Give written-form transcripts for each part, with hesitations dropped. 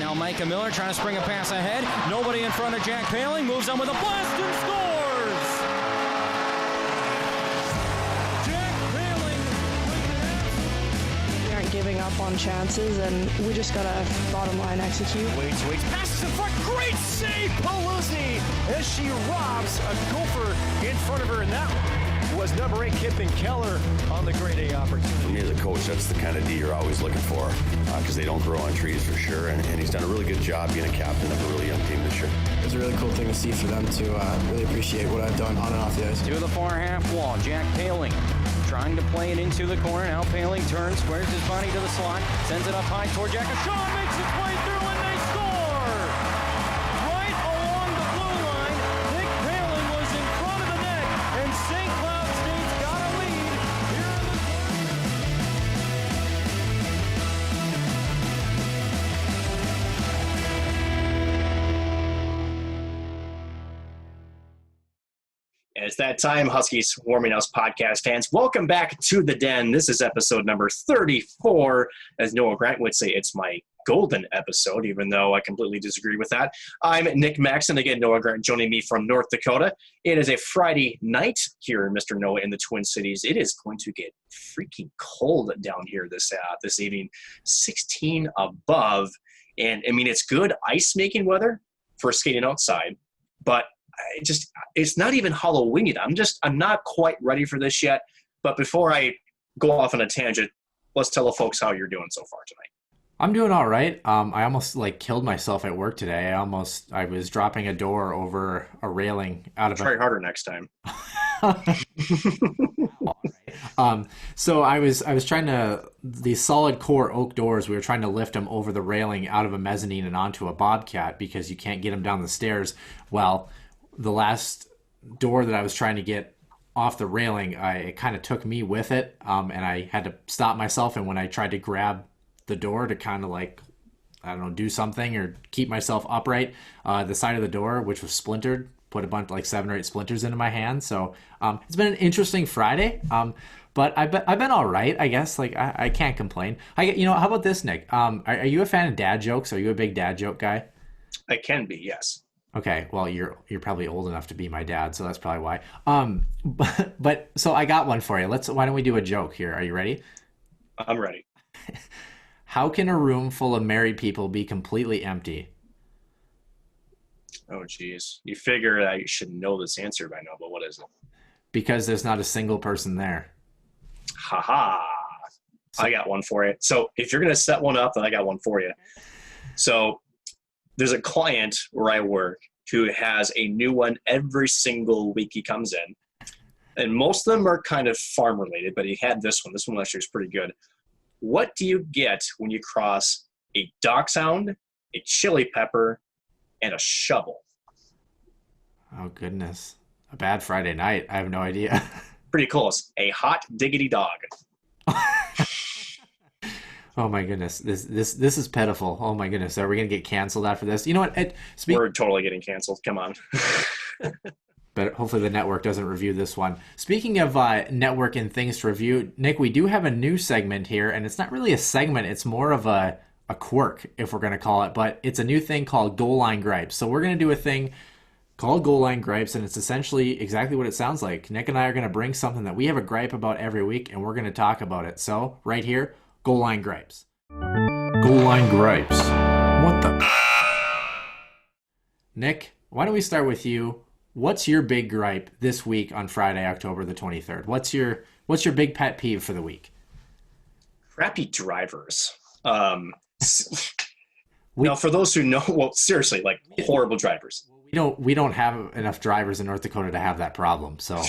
Now Micah Miller trying to spring a pass ahead. Nobody in front of Jack Paling. Moves on with a blast and scores! Jack Paling with We aren't giving up on chances, and we just got to bottom line execute. Waits, passes in front, great save, Paluzzi, as she robs a Gopher in front of her, and that was number 8, Kippen Keller, on the grade A opportunity. For me as a coach, that's the kind of D you're always looking for, because they don't grow on trees for sure, and he's done a really good job being a captain of a really young team this year. It was a really cool thing to see for them to really appreciate what I've done on and off the ice. to the far half wall. Jack Paling trying to play it into the corner. Now Paling turns, squares his body to the slot, sends it up high toward Jack. Sean makes its way through, and they score! Right along the blue line, Nick Paling was in front of the net, and St. Cloud State's got a lead here in the And it's that time, Huskies Warming House podcast fans. Welcome back to the Den. This is episode number 34. As Noah Grant would say, it's my golden episode, even though I completely disagree with that. I'm Nick Maxon. Again, Noah Grant joining me from North Dakota. It is a Friday night here, Mr. Noah, in the Twin Cities. It is going to get freaking cold down here this evening. 16 above. And, I mean, it's good ice-making weather for skating outside, but it's not even Halloween yet. I'm not quite ready for this yet. But before I go off on a tangent, let's tell the folks how you're doing so far tonight. I'm doing all right. I almost killed myself at work today. I was dropping a door over a railing out of Try harder next time. So I was trying to, these solid core oak doors, we were trying to lift them over the railing out of a mezzanine and onto a Bobcat because you can't get them down the stairs. Well, the last door that I was trying to get off the railing, it kind of took me with it, and I had to stop myself. And when I tried to grab the door to kind of do something or keep myself upright, the side of the door, which was splintered, put a bunch 7 or 8 splinters into my hand. So it's been an interesting Friday, but I've been all right, I guess. I can't complain. How about this, Nick? Are you a fan of dad jokes? Are you a big dad joke guy? I can be, yes. Okay, well, you're probably old enough to be my dad, so that's probably why. But so I got one for you. Why don't we do a joke here? Are you ready? I'm ready. How can a room full of married people be completely empty? Oh, geez. You figure I should know this answer by now, but what is it? Because there's not a single person there. Ha-ha. I got one for you. So if you're going to set one up, then I got one for you. So there's a client where I work who has a new one every single week he comes in. And most of them are kind of farm related, but he had this one. This one last year is pretty good. What do you get when you cross a dachshund, a chili pepper, and a shovel? Oh, goodness. A bad Friday night. I have no idea. Pretty close. A hot diggity dog. Oh my goodness, this is pitiful. Oh my goodness, are we gonna get canceled after this? You know what? We're totally getting canceled. Come on. But hopefully the network doesn't review this one. Speaking of network and things to review, Nick, we do have a new segment here, and it's not really a segment. It's more of a quirk, if we're gonna call it. But it's a new thing called Goal Line Gripes. So we're gonna do a thing called Goal Line Gripes, and it's essentially exactly what it sounds like. Nick and I are gonna bring something that we have a gripe about every week, and we're gonna talk about it. So right here. Goal Line Gripes. Goal Line Gripes. What the? Nick, why don't we start with you? What's your big gripe this week on Friday, October the 23rd? What's your big pet peeve for the week? Crappy drivers. Now, for those who know, well, seriously, horrible drivers. We don't have enough drivers in North Dakota to have that problem. So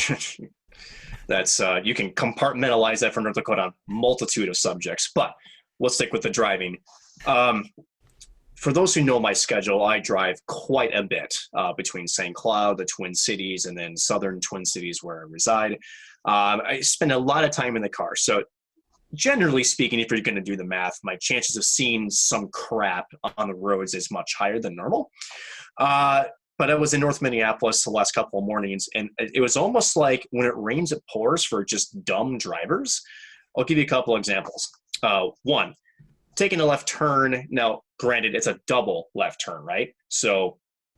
that's you can compartmentalize that for North Dakota on a multitude of subjects, but let's stick with the driving. For those who know my schedule, I drive quite a bit between St. Cloud, the Twin Cities, and then southern Twin Cities where I reside. I spend a lot of time in the car. So generally speaking, if you're going to do the math, my chances of seeing some crap on the roads is much higher than normal. But I was in North Minneapolis the last couple of mornings, and it was almost like when it rains, it pours for just dumb drivers. I'll give you a couple examples. One, taking a left turn. Now, granted, it's a double left turn, right? So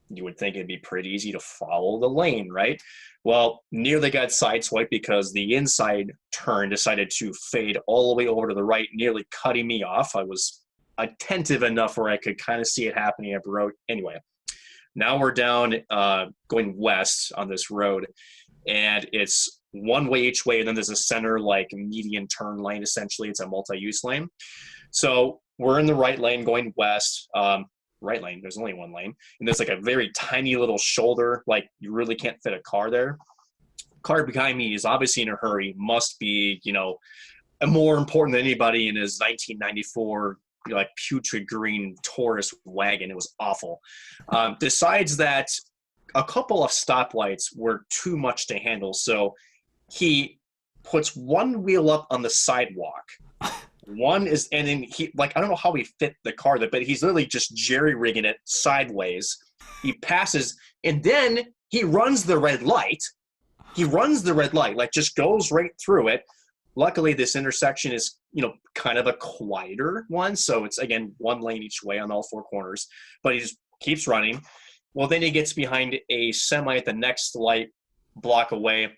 you would think it'd be pretty easy to follow the lane, right? Well, nearly got sideswiped because the inside turn decided to fade all the way over to the right, nearly cutting me off. I was attentive enough where I could kind of see it happening up the road. Anyway, now we're down going west on this road, and it's one way each way, and then there's a center like median turn lane. Essentially, it's a multi-use lane. So we're in the right lane going west. Right lane, there's only one lane, and there's like a very tiny little shoulder, like you really can't fit a car there. Car behind me is obviously in a hurry, must be, you know, more important than anybody in his 1994 like putrid green Taurus wagon. It was awful. Decides that a couple of stoplights were too much to handle, so he puts one wheel up on the sidewalk. One is, and then he, like, I don't know how he fit the car there, but he's literally just jerry-rigging it sideways. He passes, and then he runs the red light. Like, just goes right through it. Luckily, this intersection is, you know, kind of a quieter one, so it's, again, one lane each way on all four corners. But he just keeps running. Well, then he gets behind a semi at the next light block away.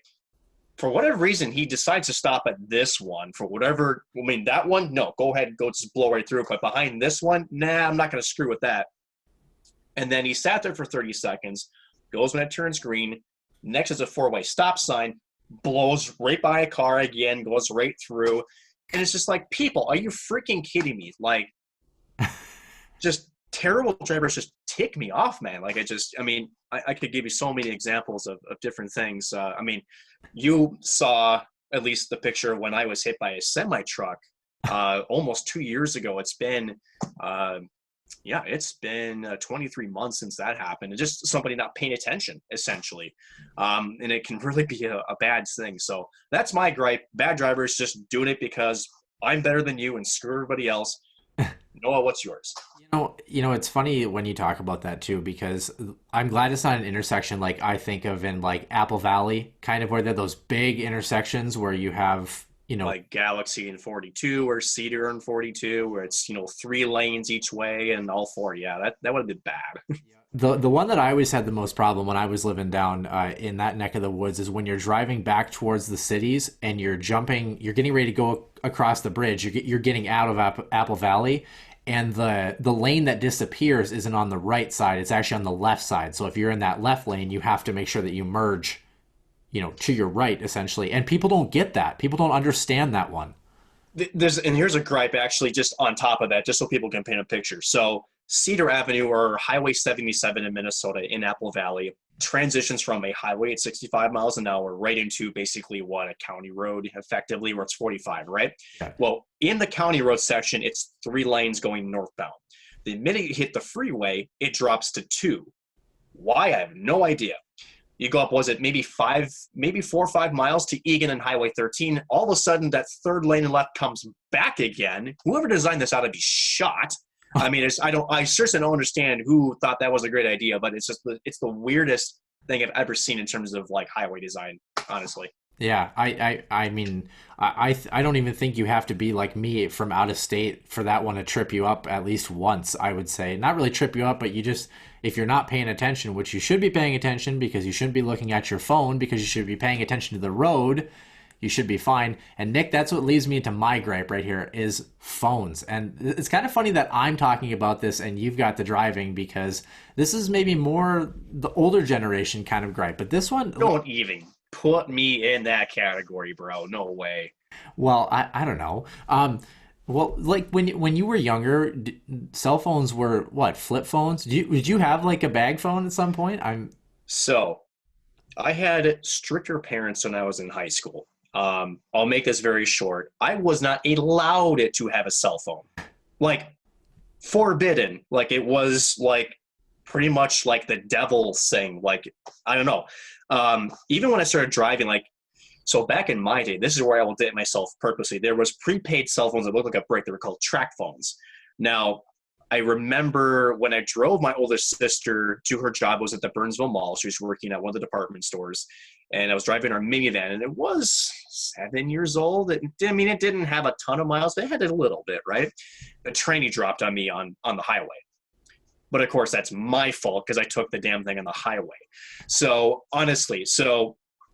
For whatever reason, he decides to stop at this one. For whatever, I mean, that one, no, go ahead, go just blow right through it. But behind this one, nah, I'm not going to screw with that. And then he sat there for 30 seconds, goes when it turns green. Next is a four-way stop sign, blows right by a car again, goes right through. And it's just like, people, are you freaking kidding me? Like, just terrible drivers just tick me off, man. Like, I could give you so many examples of different things. I mean, you saw at least the picture when I was hit by a semi-truck almost 2 years ago. It's been, 23 months since that happened. And just somebody not paying attention, essentially. And it can really be a bad thing. So that's my gripe. Bad drivers just doing it because I'm better than you and screw everybody else. Noah, what's yours? You know, it's funny when you talk about that too, because I'm glad it's not an intersection like I think of in like Apple Valley, kind of where they're those big intersections where you have, you know, like Galaxy and 42 or Cedar and 42, where it's, you know, 3 lanes each way and all 4. Yeah, that would have been bad. The one that I always had the most problem when I was living down in that neck of the woods is when you're driving back towards the cities and you're getting ready to go across the bridge. You're getting out of Apple Valley, and the lane that disappears isn't on the right side. It's actually on the left side. So if you're in that left lane, you have to make sure that you merge, you know, to your right, essentially. And people don't get that. People don't understand that one. Here's a gripe, actually, just on top of that, just so people can paint a picture. So Cedar Avenue, or Highway 77 in Minnesota in Apple Valley, transitions from a highway at 65 miles an hour right into basically a county road, effectively, where it's 45, right? Okay. Well, in the county road section, it's 3 lanes going northbound. The minute you hit the freeway, it drops to 2. Why? I have no idea. You go up, maybe 4 or 5 miles to Egan and Highway 13. All of a sudden, that 3rd lane and left comes back again. Whoever designed this ought to be shot. I mean, I seriously don't understand who thought that was a great idea, but it's the weirdest thing I've ever seen in terms of like highway design, honestly. Yeah, I mean, I don't even think you have to be like me from out of state for that one to trip you up at least once, I would say. Not really trip you up, but you just, if you're not paying attention, which you should be paying attention because you shouldn't be looking at your phone because you should be paying attention to the road, you should be fine. And Nick, that's what leads me into my gripe right here is phones. And it's kind of funny that I'm talking about this and you've got the driving, because this is maybe more the older generation kind of gripe. But this one... Don't even put me in that category, bro. No way. Well, I don't know. Well, like when you were younger, cell phones were what, flip phones? Did you have like a bag phone at some point? So I had stricter parents when I was in high school. I'll make this very short. I was not allowed to have a cell phone. Like, forbidden. Like, it was like pretty much like the devil's thing. Like, I don't know. Even when I started driving, like, so back in my day, this is where I will date myself purposely. There was prepaid cell phones that looked like a brick. They were called track phones. Now, I remember when I drove my older sister to her job, it was at the Burnsville Mall. She was working at one of the department stores. and I was driving our minivan, and it was 7 years old. It didn't have a ton of miles, but it had a little bit, right? The tranny dropped on me on the highway. But of course, that's my fault because I took the damn thing on the highway. So honestly,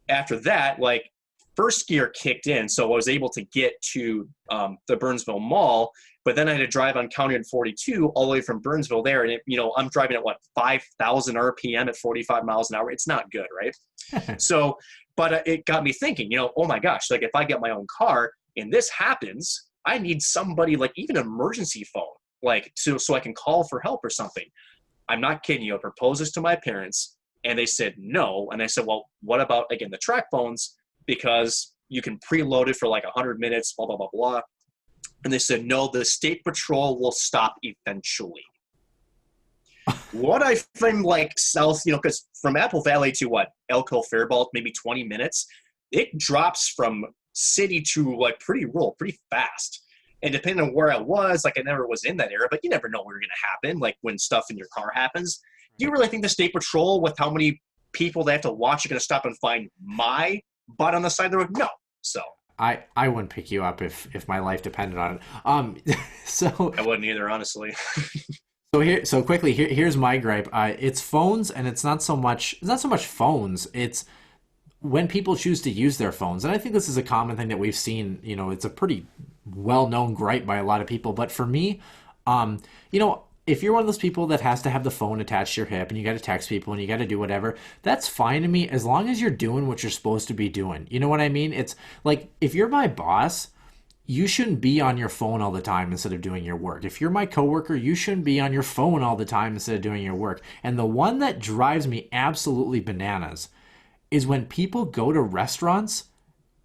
after that, like, first gear kicked in, so I was able to get to the Burnsville Mall, but then I had to drive on County Road 42 all the way from Burnsville there, and I'm driving at 5,000 RPM at 45 miles an hour. It's not good, right? So, but it got me thinking, oh my gosh, like if I get my own car and this happens, I need somebody, like even an emergency phone, like so I can call for help or something. I'm not kidding you. I proposed this to my parents, and they said no. And I said, well, what about, again, the track phones? Because you can preload it for like 100 minutes, blah, blah, blah, blah. And they said, no, the state patrol will stop eventually. What I find like south, because from Apple Valley to Elko, Faribault, maybe 20 minutes, it drops from city to like pretty rural, pretty fast. And depending on where I was, like I never was in that area, but you never know what's going to happen, like when stuff in your car happens. Do you really think the state patrol, with how many people they have to watch, are going to stop and find my butt on the side of the road? No. So I wouldn't pick you up if my life depended on it. So I wouldn't either, honestly. So quickly, here's my gripe. It's phones, and it's not so much phones. It's when people choose to use their phones. And I think this is a common thing that we've seen. It's a pretty well-known gripe by a lot of people. But for me, if you're one of those people that has to have the phone attached to your hip and you got to text people and you got to do whatever, that's fine to me as long as you're doing what you're supposed to be doing. You know what I mean? It's like, if you're my boss, you shouldn't be on your phone all the time instead of doing your work. If you're my coworker, you shouldn't be on your phone all the time instead of doing your work. And the one that drives me absolutely bananas is when people go to restaurants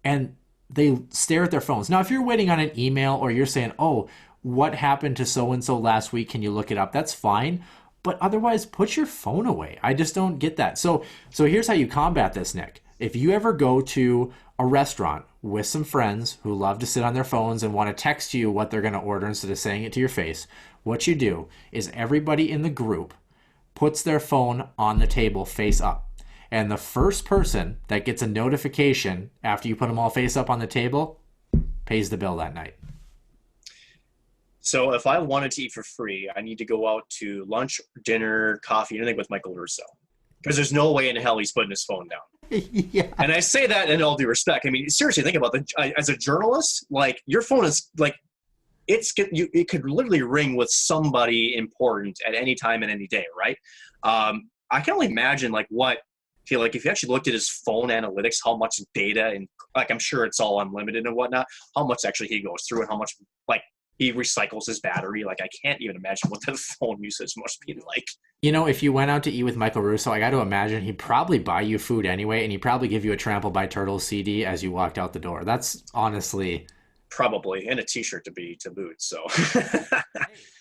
and they stare at their phones. Now, if you're waiting on an email or you're saying, oh, what happened to so-and-so last week, can you look it up? That's fine. But otherwise, put your phone away. I just don't get that. So here's how you combat this, Nick. If you ever go to a restaurant with some friends who love to sit on their phones and want to text you what they're going to order instead of saying it to your face, what you do is everybody in the group puts their phone on the table face up. And the first person that gets a notification after you put them all face up on the table pays the bill that night. So if I wanted to eat for free, I need to go out to lunch, dinner, coffee, anything with Michael Russo. Because there's no way in hell he's putting his phone down. Yeah. And I say that in all due respect. I mean, seriously, think about it. As a journalist, like, your phone is like, it could literally ring with somebody important at any time and any day, right? I can only imagine if you actually looked at his phone analytics, how much data, and like, I'm sure it's all unlimited and whatnot, how much actually he goes through and how much he recycles his battery. Like, I can't even imagine what the phone usage must be like. If you went out to eat with Michael Russo, I got to imagine he'd probably buy you food anyway, and he'd probably give you a Trampled by Turtles CD as you walked out the door. That's honestly... Probably, and a t-shirt to boot, so...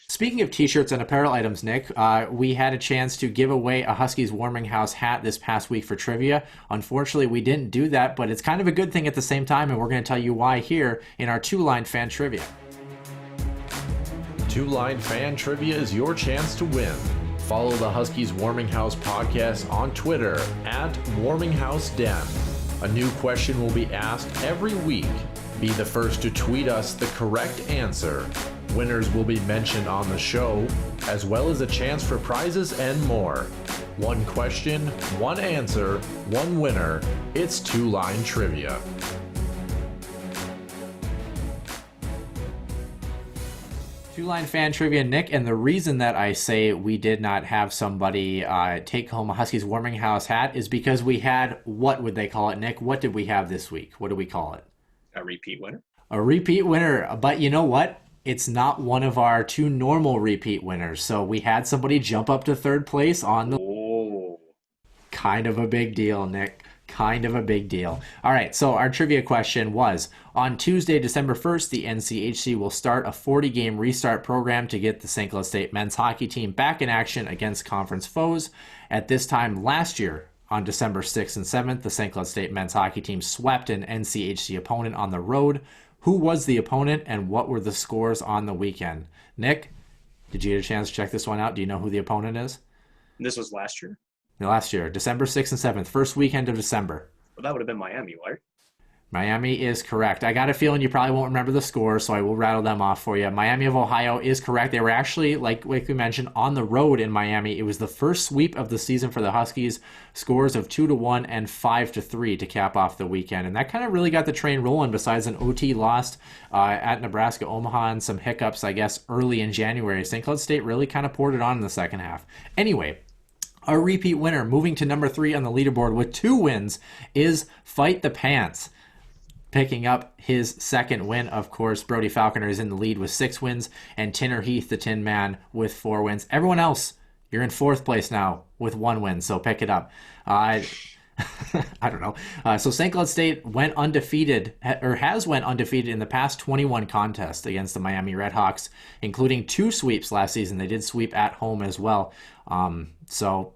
Speaking of t-shirts and apparel items, Nick, we had a chance to give away a Huskies Warming House hat this past week for trivia. Unfortunately, we didn't do that, but it's kind of a good thing at the same time, and we're going to tell you why here in our Two-Line Fan Trivia. Two-Line Fan Trivia is your chance to win. Follow the Huskies Warming House Podcast on Twitter @WarmingHouseDen. A new question will be asked every week. Be the first to tweet us the correct answer. Winners will be mentioned on the show, as well as a chance for prizes and more. One question, one answer, one winner. It's Two-Line Trivia. Two-Line Fan Trivia, Nick, and the reason that I say we did not have somebody take home a Huskies Warming House hat is because we had, what would they call it, Nick? What did we have this week? What do we call it? A repeat winner. A repeat winner, but you know what? It's not one of our two normal repeat winners, so we had somebody jump up to third place on the... Oh. Kind of a big deal, Nick. Kind of a big deal. All right, so our trivia question was, on Tuesday, December 1st, the NCHC will start a 40-game restart program to get the St. Cloud State men's hockey team back in action against conference foes. At this time last year, on December 6th and 7th, the St. Cloud State men's hockey team swept an NCHC opponent on the road. Who was the opponent, and what were the scores on the weekend? Nick, did you get a chance to check this one out? Do you know who the opponent is? This was last year? Last year, December 6th and 7th, first weekend of December. Well, that would have been Miami, right? Miami is correct. I got a feeling you probably won't remember the score, so I will rattle them off for you. Miami of Ohio is correct. They were actually, like we mentioned, on the road in Miami. It was the first sweep of the season for the Huskies. Scores of 2-1 and 5-3 to cap off the weekend. And that kind of really got the train rolling, besides an OT loss at Nebraska Omaha and some hiccups, I guess, early in January. St. Cloud State really kind of poured it on in the second half. Anyway, our repeat winner, moving to number 3 on the leaderboard with 2 wins, is Fight the Pants. Picking up his second win, of course. Brody Falconer is in the lead with 6 wins, and Tinner Heath, the Tin Man, with 4 wins. Everyone else, you're in 4th place now with 1 win, so pick it up. I don't know. So St. Cloud State went undefeated, or has went undefeated in the past 21 contests against the Miami Redhawks, including 2 sweeps last season. They did sweep at home as well. So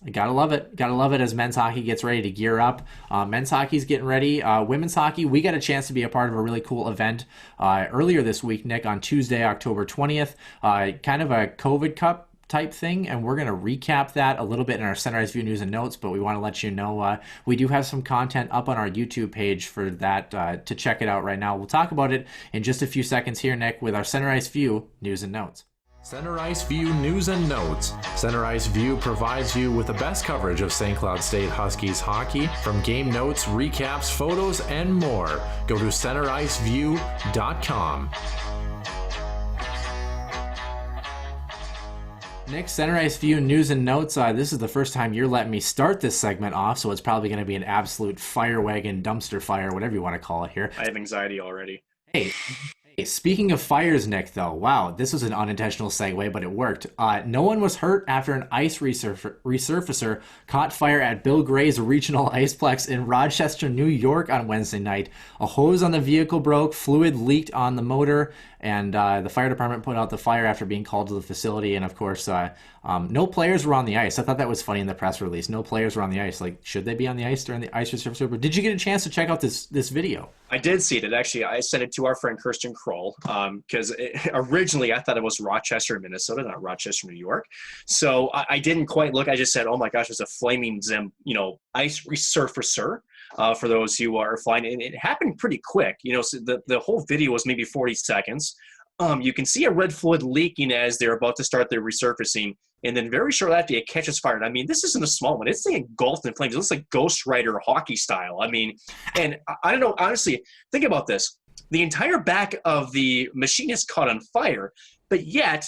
I gotta love it. Gotta love it as men's hockey gets ready to gear up. Men's hockey's getting ready. Women's hockey, we got a chance to be a part of a really cool event earlier this week, Nick, on Tuesday, October 20th. Kind of a COVID Cup type thing, and we're going to recap that a little bit in our CenterIceView News and Notes, but we want to let you know we do have some content up on our YouTube page for that to check it out right now. We'll talk about it in just a few seconds here, Nick, with our CenterIceView News and Notes. CenterIceView News and Notes. CenterIceView provides you with the best coverage of St. Cloud State Huskies hockey, from game notes, recaps, photos, and more. Go to CenterIceView.com. Nick, CenterIceView News and Notes. This is the first time you're letting me start this segment off, so it's probably going to be an absolute fire wagon, dumpster fire, whatever you want to call it here. I have anxiety already. Hey, speaking of fires, Nick, though, wow, this was an unintentional segue, but it worked. No one was hurt after an ice resurfacer caught fire at Bill Gray's Regional Iceplex in Rochester, New York on Wednesday night. A hose on the vehicle broke, fluid leaked on the motor, and the fire department put out the fire after being called to the facility. And of course, no players were on the ice. I thought that was funny in the press release. No players were on the ice. Like, should they be on the ice during the ice resurfacer? But did you get a chance to check out this video? I did see it. Actually, I sent it to our friend Kirsten Kroll because originally I thought it was Rochester, Minnesota, not Rochester, New York. So I didn't quite look. I just said, oh my gosh, it's a flaming Zim, ice resurfacer. For those who are flying, and it happened pretty quick. So the whole video was maybe 40 seconds. You can see a red fluid leaking as they're about to start their resurfacing, and then very shortly after it catches fire. I mean, this isn't a small one. It's engulfed in flames. It looks like Ghost Rider hockey style. I mean, and I don't know, honestly, think about this. The entire back of the machine is caught on fire, but yet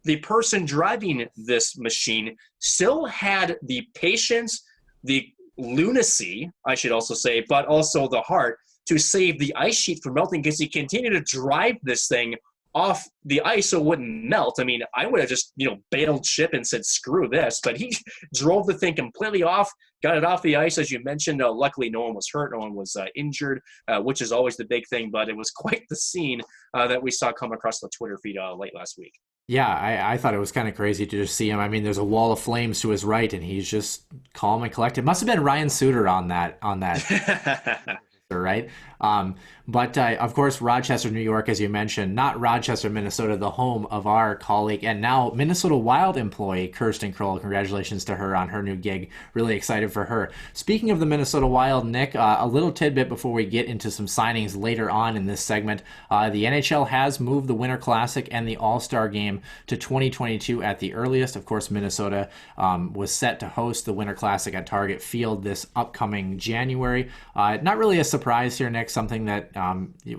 the person driving this machine still had the patience, the lunacy, I should also say, but also the heart to save the ice sheet from melting, because he continued to drive this thing off the ice so it wouldn't melt. I mean, I would have just, bailed ship and said, screw this, but he drove the thing completely off, got it off the ice, as you mentioned. Luckily, no one was hurt, no one was injured, which is always the big thing, but it was quite the scene that we saw come across the Twitter feed late last week. Yeah, I thought it was kind of crazy to just see him. I mean, there's a wall of flames to his right, and he's just calm and collected. Must have been Ryan Suter on that. Right? But of course, Rochester, New York, as you mentioned, not Rochester, Minnesota, the home of our colleague and now Minnesota Wild employee, Kirsten Kroll. Congratulations to her on her new gig. Really excited for her. Speaking of the Minnesota Wild, Nick, a little tidbit before we get into some signings later on in this segment. The NHL has moved the Winter Classic and the All-Star Game to 2022 at the earliest. Of course, Minnesota was set to host the Winter Classic at Target Field this upcoming January. Not really a surprise here, Nick, something that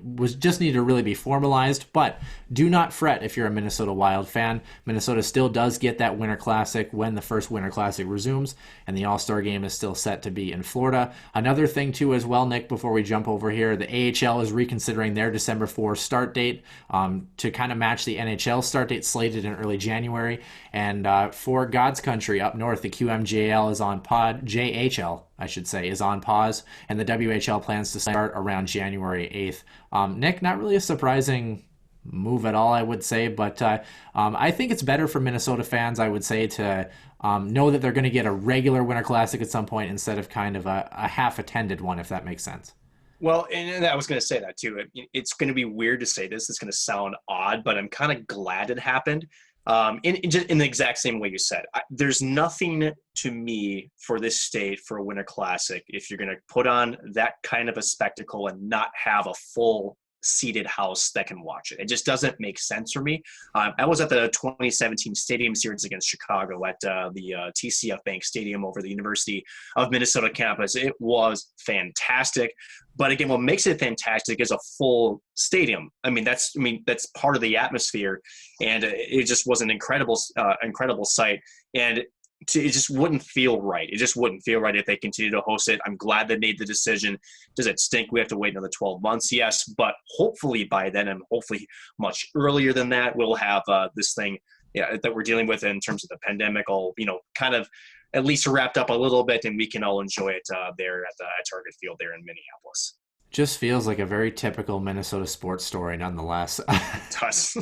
was just needed to really be formalized, but do not fret if you're a Minnesota Wild fan. Minnesota still does get that Winter Classic when the first Winter Classic resumes, and the All-Star Game is still set to be in Florida. Another thing too as well, Nick, before we jump over here, the AHL is reconsidering their December 4 start date to kind of match the NHL start date slated in early January, and for God's country up north, the QMJL is on JHL, I should say, is on pause, and the WHL plans to start around January 8th. Nick, not really a surprising move at all, I would say, but I think it's better for Minnesota fans, I would say, to know that they're going to get a regular Winter Classic at some point instead of kind of a half-attended one, if that makes sense. Well, and I was going to say that too. It's going to be weird to say this. It's going to sound odd, but I'm kind of glad it happened, In the exact same way you said. There's nothing to me for this state for a Winter Classic if you're going to put on that kind of a spectacle and not have a full seated house that can watch it. It just doesn't make sense for me. I was at the 2017 Stadium Series against Chicago at the TCF Bank Stadium over the University of Minnesota campus. It was fantastic. But again, what makes it fantastic is a full stadium. That's part of the atmosphere, and it just was an incredible sight. And it just wouldn't feel right. It just wouldn't feel right if they continue to host it. I'm glad they made the decision. Does it stink? We have to wait another 12 months? Yes, but hopefully by then, and hopefully much earlier than that, we'll have this thing that we're dealing with in terms of the pandemic all, kind of at least wrapped up a little bit, and we can all enjoy it there at Target Field there in Minneapolis. Just feels like a very typical Minnesota sports story nonetheless. It does.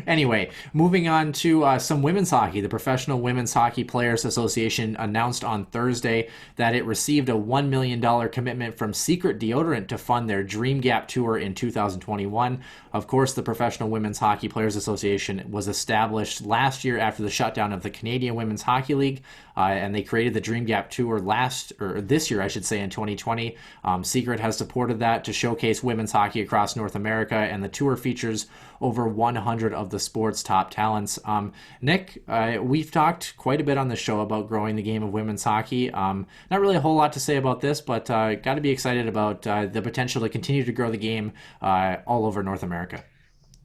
Anyway, moving on to some women's hockey. The Professional Women's Hockey Players Association announced on Thursday that it received a $1 million commitment from Secret Deodorant to fund their Dream Gap Tour in 2021. Of course, the Professional Women's Hockey Players Association was established last year after the shutdown of the Canadian Women's Hockey League, and they created the Dream Gap Tour this year, I should say, in 2020. Secret has supported that to showcase women's hockey across North America, and the tour features over 100 of the sport's top talents. Nick, we've talked quite a bit on the show about growing the game of women's hockey. Not really a whole lot to say about this, but got to be excited about the potential to continue to grow the game all over North America.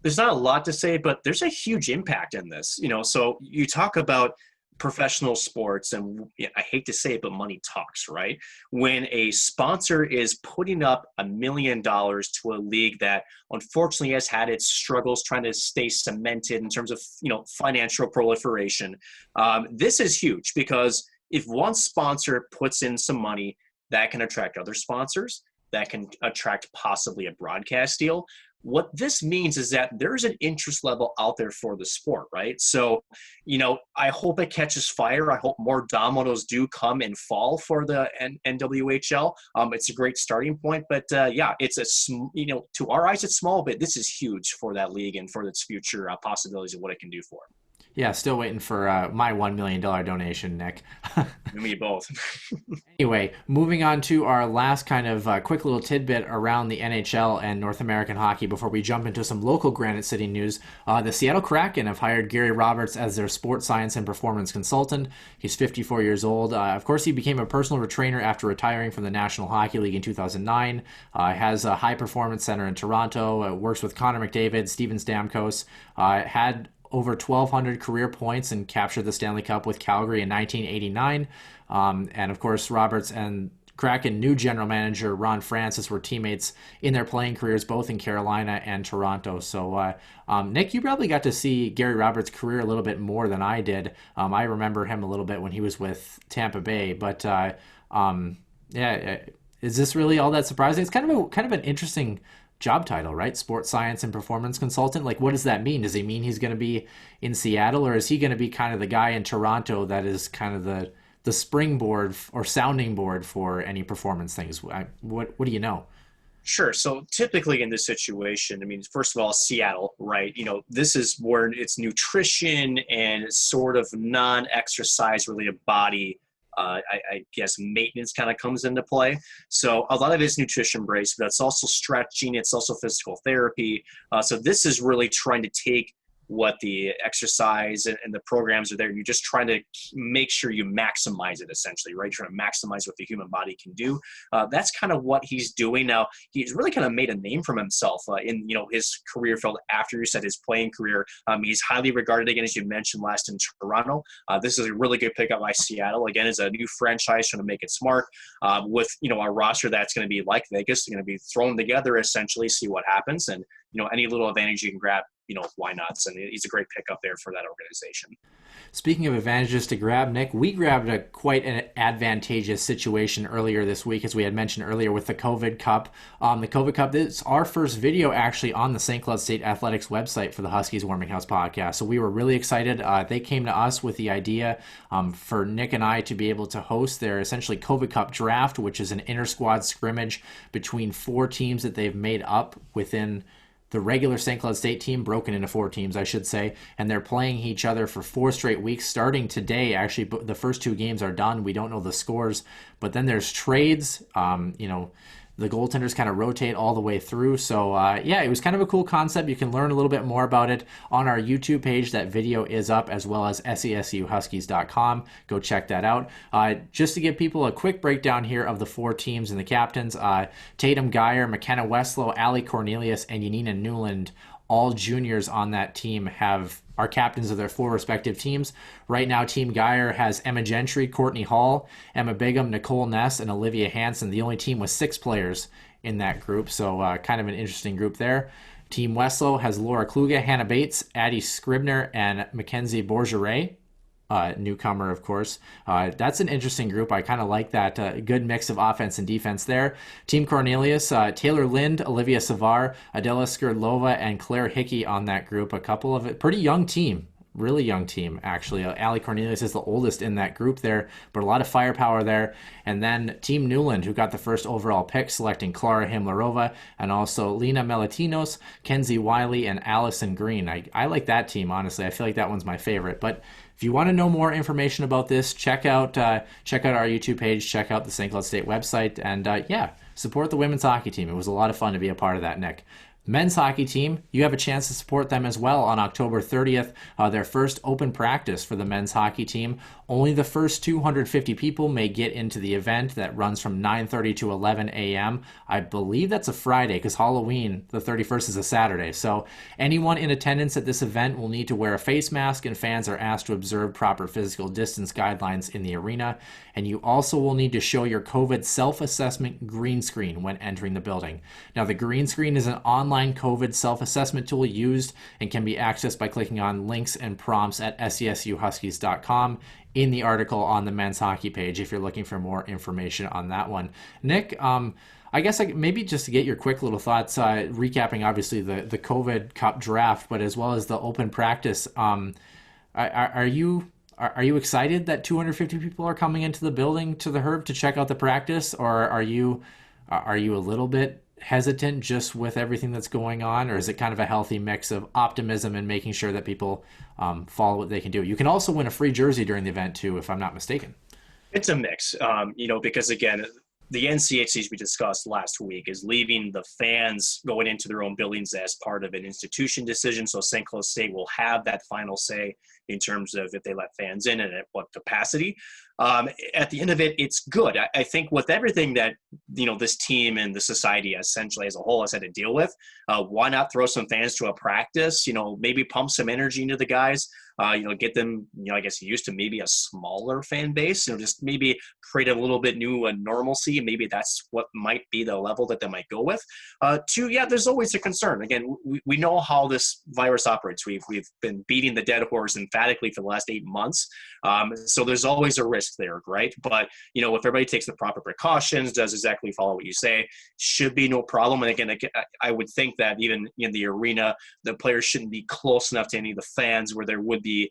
There's not a lot to say, but there's a huge impact in this. So you talk about professional sports, and I hate to say it, but money talks, right? When a sponsor is putting up $1 million to a league that unfortunately has had its struggles trying to stay cemented in terms of, financial proliferation, this is huge, because if one sponsor puts in some money, that can attract other sponsors, that can attract possibly a broadcast deal. What this means is that there's an interest level out there for the sport, right? So, I hope it catches fire. I hope more dominoes do come and fall for the NWHL. It's a great starting point, but it's to our eyes, it's small, but this is huge for that league and for its future possibilities of what it can do for it. Yeah, still waiting for my $1 million donation, Nick. Me both. Anyway, moving on to our last kind of quick little tidbit around the NHL and North American hockey before we jump into some local Granite City news. The Seattle Kraken have hired Gary Roberts as their sports science and performance consultant. He's 54 years old. Of course, he became a personal trainer after retiring from the National Hockey League in 2009. Has a high-performance center in Toronto. Works with Connor McDavid, Steven Stamkos. Had over 1,200 career points and captured the Stanley Cup with Calgary in 1989. And of course, Roberts and Kraken new general manager Ron Francis were teammates in their playing careers, both in Carolina and Toronto. So, Nick, you probably got to see Gary Roberts' career a little bit more than I did. I remember him a little bit when he was with Tampa Bay, but is this really all that surprising? It's kind of an interesting job title, right? Sports science and performance consultant. Like, what does that mean? Does he mean he's going to be in Seattle, or is he going to be kind of the guy in Toronto that is kind of the springboard or sounding board for any performance things? What do you know? Sure. So typically in this situation, first of all, Seattle, right? This is where it's nutrition and sort of non-exercise related body I guess maintenance kind of comes into play. So a lot of it is nutrition based, but it's also stretching. It's also physical therapy. So this is really trying to take what the exercise and the programs are there. You're just trying to make sure you maximize it, essentially, right? You're trying to maximize what the human body can do. That's kind of what he's doing now. He's really kind of made a name for himself in his career field after he said his playing career. He's highly regarded, again, as you mentioned, last in Toronto. This is a really good pickup by Seattle. Again, it's a new franchise trying to make it smart with a roster that's going to be like Vegas. They're going to be thrown together, essentially, see what happens, and any little advantage you can grab, why not? And he's a great pickup there for that organization. Speaking of advantages to grab, Nick, we grabbed quite an advantageous situation earlier this week, as we had mentioned earlier, with the COVID Cup. The COVID Cup, this is our first video actually on the St. Cloud State Athletics website for the Huskies Warming House podcast. So we were really excited. They came to us with the idea for Nick and I to be able to host their essentially COVID Cup draft, which is an inter-squad scrimmage between 4 teams that they've made up within the regular St. Cloud State team, broken into 4 teams, I should say, and they're playing each other for 4 straight weeks starting today. Actually, the first 2 games are done. We don't know the scores, but then there's trades. The goaltenders kind of rotate all the way through. So, yeah, it was kind of a cool concept. You can learn a little bit more about it on our YouTube page. That video is up, as well as SCSUHuskies.com. Go check that out. Just to give people a quick breakdown here of the 4 teams and the captains, Tatum Geyer, McKenna Westlow, Allie Cornelius, and Yanina Newland, all juniors on that team, are captains of their 4 respective teams. Right now, Team Geyer has Emma Gentry, Courtney Hall, Emma Bigham, Nicole Ness, and Olivia Hansen, the only team with 6 players in that group. So kind of an interesting group there. Team Westlow has Laura Kluge, Hannah Bates, Addie Scribner, and Mackenzie Bourgeret. Newcomer, of course. That's an interesting group. I kind of like that. Good mix of offense and defense there. Team Cornelius, Taylor Lind, Olivia Savar, Adela Skrdlova, and Claire Hickey on that group. A couple of it. Pretty young team. Really young team, actually. Allie Cornelius is the oldest in that group there, but a lot of firepower there. And then Team Newland, who got the first overall pick, selecting Clara Himlarova, and also Lena Melatinos, Kenzie Wiley, and Allison Green. I like that team, honestly. I feel like that one's my favorite. But if you want to know more information about this, check out our YouTube page, check out the St. Cloud State website, and support the women's hockey team. It was a lot of fun to be a part of that, Nick. Men's hockey team, you have a chance to support them as well on October 30th, their first open practice for the men's hockey team. Only the first 250 people may get into the event that runs from 9:30 to 11 a.m. I believe that's a Friday because Halloween, the 31st, is a Saturday. So anyone in attendance at this event will need to wear a face mask, and fans are asked to observe proper physical distance guidelines in the arena. And you also will need to show your COVID self-assessment green screen when entering the building. Now, the green screen is an online COVID self-assessment tool used and can be accessed by clicking on links and prompts at scsuhuskies.com in the article on the men's hockey page if you're looking for more information on that one. Nick, I guess maybe just to get your quick little thoughts, recapping obviously the COVID Cup draft, but as well as the open practice, are you excited that 250 people are coming into the building to the Herb to check out the practice, or are you a little bit hesitant just with everything that's going on, or is it kind of a healthy mix of optimism and making sure that people follow what they can do? You can also win a free jersey during the event too, if I'm not mistaken. It's a mix, because again, the NCHCs we discussed last week is leaving the fans going into their own buildings as part of an institution decision. So St. Cloud State will have that final say in terms of if they let fans in and at what capacity. At the end of it, it's good. I think with everything that, this team and the society essentially as a whole has had to deal with, why not throw some fans to a practice, maybe pump some energy into the guys, get them, I guess used to maybe a smaller fan base, just maybe create a little bit new normalcy. Maybe that's what might be the level that they might go with. There's always a concern. Again, we know how this virus operates. We've been beating the dead horse emphatically for the last 8 months. So there's always a risk there, right? But, if everybody takes the proper precautions, does exactly follow what you say, should be no problem. And again, I would think that even in the arena, the players shouldn't be close enough to any of the fans where there would be,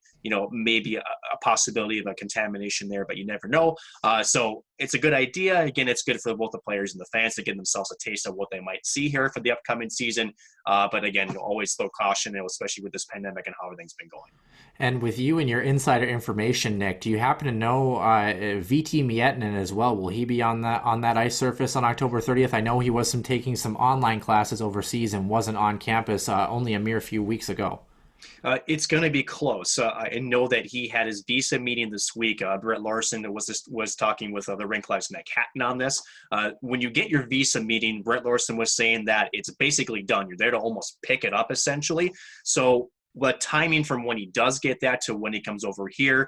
maybe a possibility of a contamination there, but you never know. So it's a good idea. Again, it's good for both the players and the fans to give themselves a taste of what they might see here for the upcoming season. But again, always throw caution, especially with this pandemic and how everything's been going. And with you and your insider information, Nick, do you happen to know VT Miettinen as well? Will he be on that ice surface on October 30th? I know he was taking some online classes overseas and wasn't on campus only a mere few weeks ago. It's going to be close. I know that he had his visa meeting this week. Brett Larson was talking with the Rink Lives Manhattan on this. When you get your visa meeting, Brett Larson was saying that it's basically done. You're there to almost pick it up, essentially. So the timing from when he does get that to when he comes over here,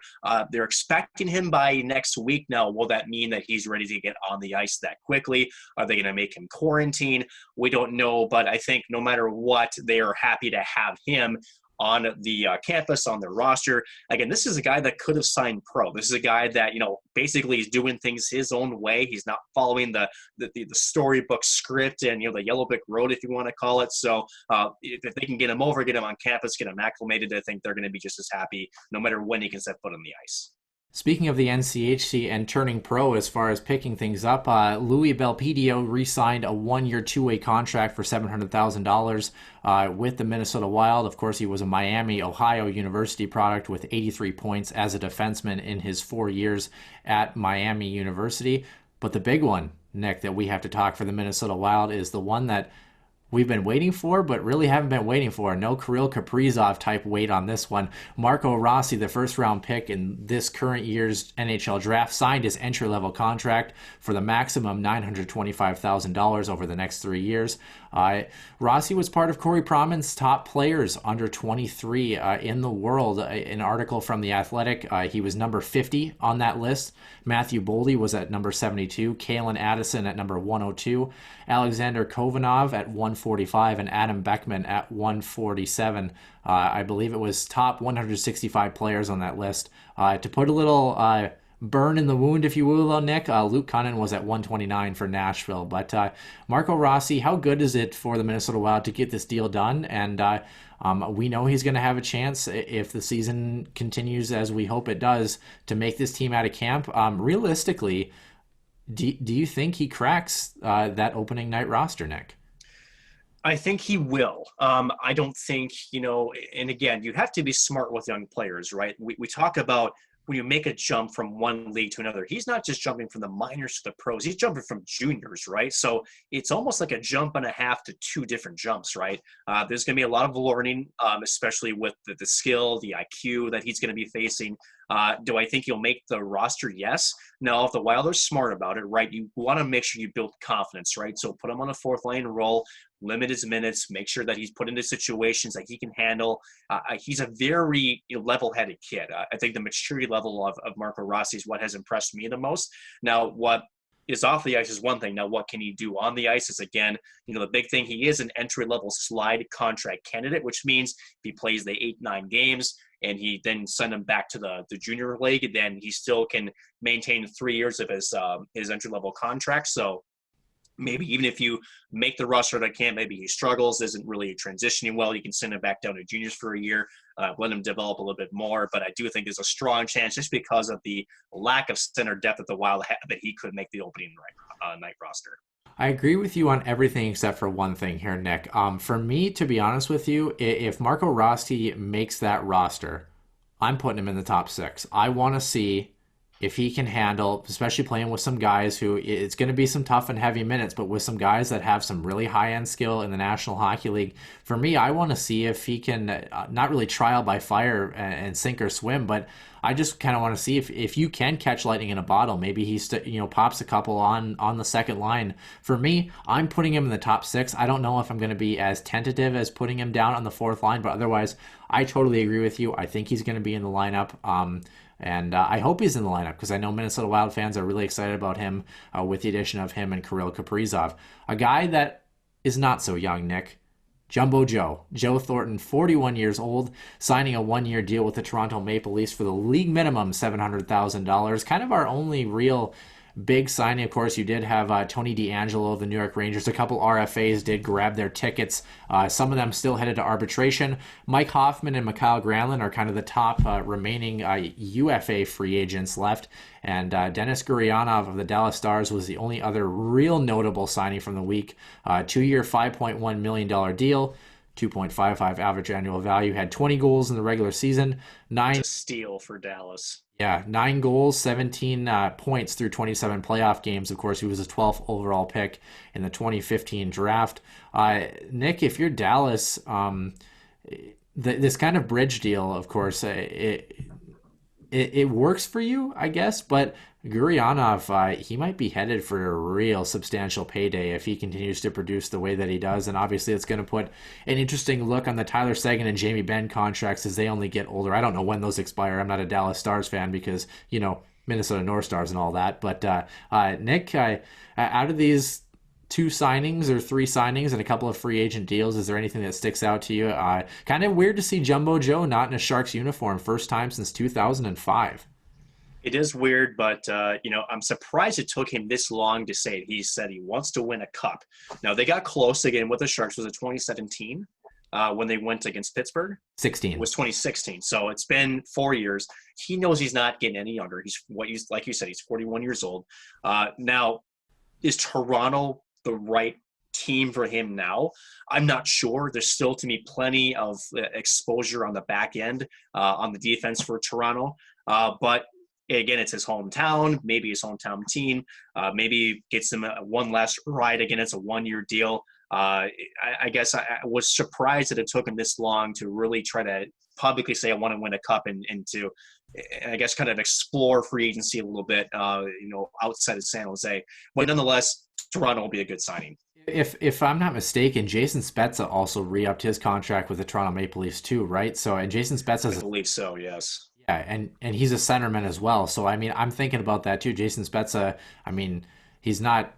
they're expecting him by next week. Now, will that mean that he's ready to get on the ice that quickly? Are they going to make him quarantine? We don't know, but I think no matter what, they are happy to have him on the campus, on their roster. Again, this is a guy that could have signed pro. This is a guy that, basically is doing things his own way. He's not following the storybook script and, the yellow brick road, if you want to call it. So if they can get him over, get him on campus, get him acclimated, I think they're going to be just as happy no matter when he can set foot on the ice. Speaking of the NCHC and turning pro as far as picking things up, Louis Belpedio re-signed a 1-year 2-way contract for $700,000 with the Minnesota Wild. Of course, he was a Miami, Ohio University product with 83 points as a defenseman in his 4 years at Miami University. But the big one, Nick, that we have to talk for the Minnesota Wild is the one that we've been waiting for, but really haven't been waiting for. No Kirill Kaprizov type wait on this one. Marco Rossi, the first round pick in this current year's NHL draft, signed his entry-level contract for the maximum $925,000 over the next 3 years. Rossi was part of Corey Promen's top players under 23 in the world. An article from The Athletic, he was number 50 on that list. Matthew Boldy was at number 72, Kalen Addison at number 102, Alexander Kovanov at 145, and Adam Beckman at 147. I believe it was top 165 players on that list. To put a little burn in the wound, if you will, Nick, Luke Cunnin was at 129 for Nashville. But Marco Rossi, how good is it for the Minnesota Wild to get this deal done? And we know he's going to have a chance, if the season continues as we hope it does, to make this team out of camp. Realistically, do you think he cracks that opening night roster, Nick? I think he will. I don't think, and again, you have to be smart with young players, right? We talk about when you make a jump from one league to another, he's not just jumping from the minors to the pros, he's jumping from juniors, right? So it's almost like a jump and a half to two different jumps, right? There's going to be a lot of learning, especially with the skill, the IQ that he's going to be facing. Do I think he'll make the roster? Yes. Now, if the Wild are smart about it, right, you want to make sure you build confidence, right? So put him on a fourth line role, limit his minutes, make sure that he's put into situations that he can handle. He's a very level-headed kid. I think the maturity level of Marco Rossi is what has impressed me the most. Now, what is off the ice is one thing. Now, what can he do on the ice is, again, the big thing. He is an entry-level slide contract candidate, which means if he plays the 8-9 games and he then send him back to the junior league, then he still can maintain 3 years of his entry-level contract. So maybe even if you make the roster at camp, maybe he struggles, isn't really transitioning well, you can send him back down to juniors for a year, let him develop a little bit more. But I do think there's a strong chance, just because of the lack of center depth that the Wild have, that he could make the opening night roster. I agree with you on everything except for one thing here, Nick. For me, to be honest with you, if Marco Rossi makes that roster, I'm putting him in the top 6. I want to see if he can handle, especially playing with some guys who, it's going to be some tough and heavy minutes, but with some guys that have some really high-end skill in the National Hockey League. For me, I want to see if he can, not really trial by fire and sink or swim, but I just kind of want to see if you can catch lightning in a bottle. Maybe he pops a couple on the second line. For me, I'm putting him in the top 6. I don't know if I'm going to be as tentative as putting him down on the fourth line, but otherwise, I totally agree with you. I think he's going to be in the lineup. And I hope he's in the lineup, because I know Minnesota Wild fans are really excited about him with the addition of him and Kirill Kaprizov. A guy that is not so young, Nick. Jumbo Joe. Joe Thornton, 41 years old, signing a 1-year deal with the Toronto Maple Leafs for the league minimum $700,000. Kind of our only real big signing. Of course, you did have Tony DeAngelo of the New York Rangers. A couple RFAs did grab their tickets. Some of them still headed to arbitration. Mike Hoffman and Mikhail Granlund are kind of the top remaining UFA free agents left. And Denis Gurianov of the Dallas Stars was the only other real notable signing from the week. 2-year, $5.1 million deal. 2.55 average annual value. Had 20 goals in the regular season. It's a steal for Dallas. Yeah, 9 goals, 17 points through 27 playoff games. Of course, he was a 12th overall pick in the 2015 draft. Nick, if you're Dallas, this kind of bridge deal, of course, it works for you, I guess, but Gurianov, he might be headed for a real substantial payday if he continues to produce the way that he does. And obviously it's going to put an interesting look on the Tyler Seguin and Jamie Benn contracts as they only get older. I don't know when those expire. I'm not a Dallas Stars fan because, Minnesota North Stars and all that. But Nick, out of these 2 signings or 3 signings and a couple of free agent deals, is there anything that sticks out to you? Kind of weird to see Jumbo Joe not in a Sharks uniform, first time since 2005. It is weird, but, I'm surprised it took him this long to say it. He said he wants to win a cup. Now, they got close again with the Sharks. Was it 2017? when they went against Pittsburgh. 16. It was 2016. So it's been 4 years. He knows he's not getting any younger. He's like you said, he's 41 years old. Now, is Toronto the right team for him now? I'm not sure. There's still, to me, plenty of exposure on the back end on the defense for Toronto. But again, it's his hometown, maybe his hometown team. Maybe gets him one last ride. Again, it's a 1-year deal. I guess I was surprised that it took him this long to really try to publicly say I want to win a cup and to, I guess, kind of explore free agency a little bit, outside of San Jose. But nonetheless, Toronto will be a good signing. If I'm not mistaken, Jason Spezza also re-upped his contract with the Toronto Maple Leafs too, right? So, and Jason Spezza, I believe so, yes. Yeah, and he's a centerman as well. So, I mean, I'm thinking about that too. Jason Spezza, I mean, he's not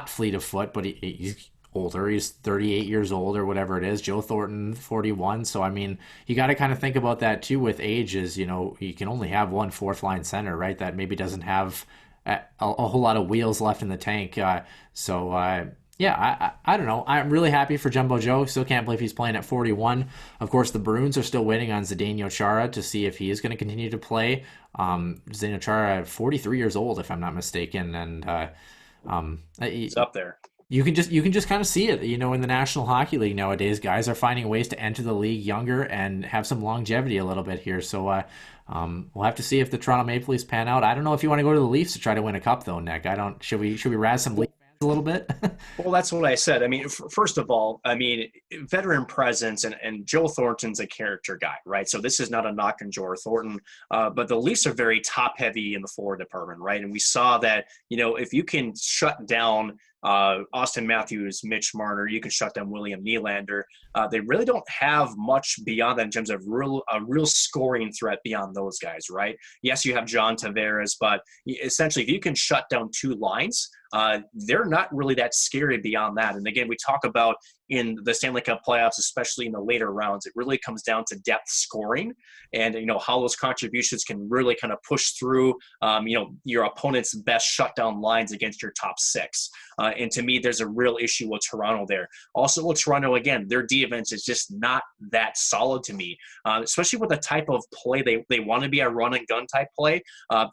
fleet of foot, but he's older. He's 38 years old or whatever it is. Joe Thornton, 41. So, I mean, you got to kind of think about that too with age is, you can only have one fourth line center, right? That maybe doesn't have a whole lot of wheels left in the tank. Yeah, I don't know. I'm really happy for Jumbo Joe. Still can't believe he's playing at 41. Of course, the Bruins are still waiting on Zdeno Chara to see if he is going to continue to play. Zdeno Chara, 43 years old, if I'm not mistaken, and he's up there. You can just kind of see it, in the National Hockey League nowadays. Guys are finding ways to enter the league younger and have some longevity a little bit here. So we'll have to see if the Toronto Maple Leafs pan out. I don't know if you want to go to the Leafs to try to win a cup, though, Nick. Should we razz some Leafs a little bit? Well, that's what I said. I mean, first of all, veteran presence and Joe Thornton's a character guy, right? So this is not a knock on Joe Thornton, but the Leafs are very top heavy in the forward department, right? And we saw that, if you can shut down Austin Matthews, Mitch Marner, you can shut down William Nylander. They really don't have much beyond that in terms of a real scoring threat beyond those guys, right? Yes, you have John Tavares, but essentially if you can shut down two lines, they're not really that scary beyond that. And again, we talk about in the Stanley Cup playoffs, especially in the later rounds, it really comes down to depth scoring and, how those contributions can really kind of push through, your opponent's best shutdown lines against your top six. And to me, there's a real issue with Toronto there. Also with Toronto, again, their defense is just not that solid to me, especially with the type of play they want to be a run and gun type play.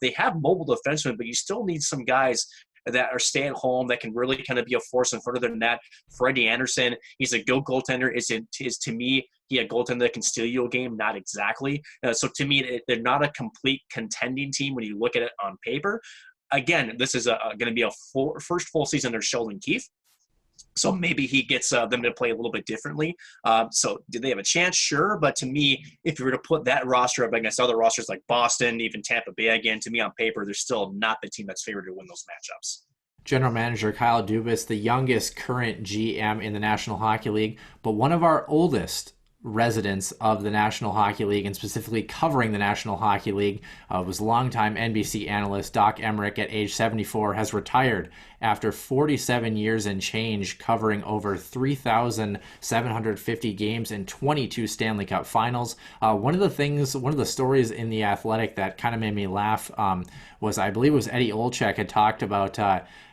They have mobile defensemen, but you still need some guys that are stay at home that can really kind of be a force in front of their net. Freddie Anderson, he's a good goaltender. Is to me, he a goaltender that can steal you a game? Not exactly. So to me, they're not a complete contending team when you look at it on paper. Again, this is going to be a first full season under Sheldon Keefe. So maybe he gets them to play a little bit differently. So do they have a chance? Sure. But to me, if you were to put that roster up against other rosters like Boston, even Tampa Bay, again, to me on paper, they're still not the team that's favored to win those matchups. General Manager Kyle Dubas, the youngest current GM in the National Hockey League, but one of our oldest residents of the National Hockey League and specifically covering the National Hockey League, was longtime NBC analyst Doc Emrick at age 74, has retired after 47 years and change, covering over 3,750 games and 22 Stanley Cup finals. One of the stories in The Athletic that kind of made me laugh was, I believe it was Eddie Olczyk had talked about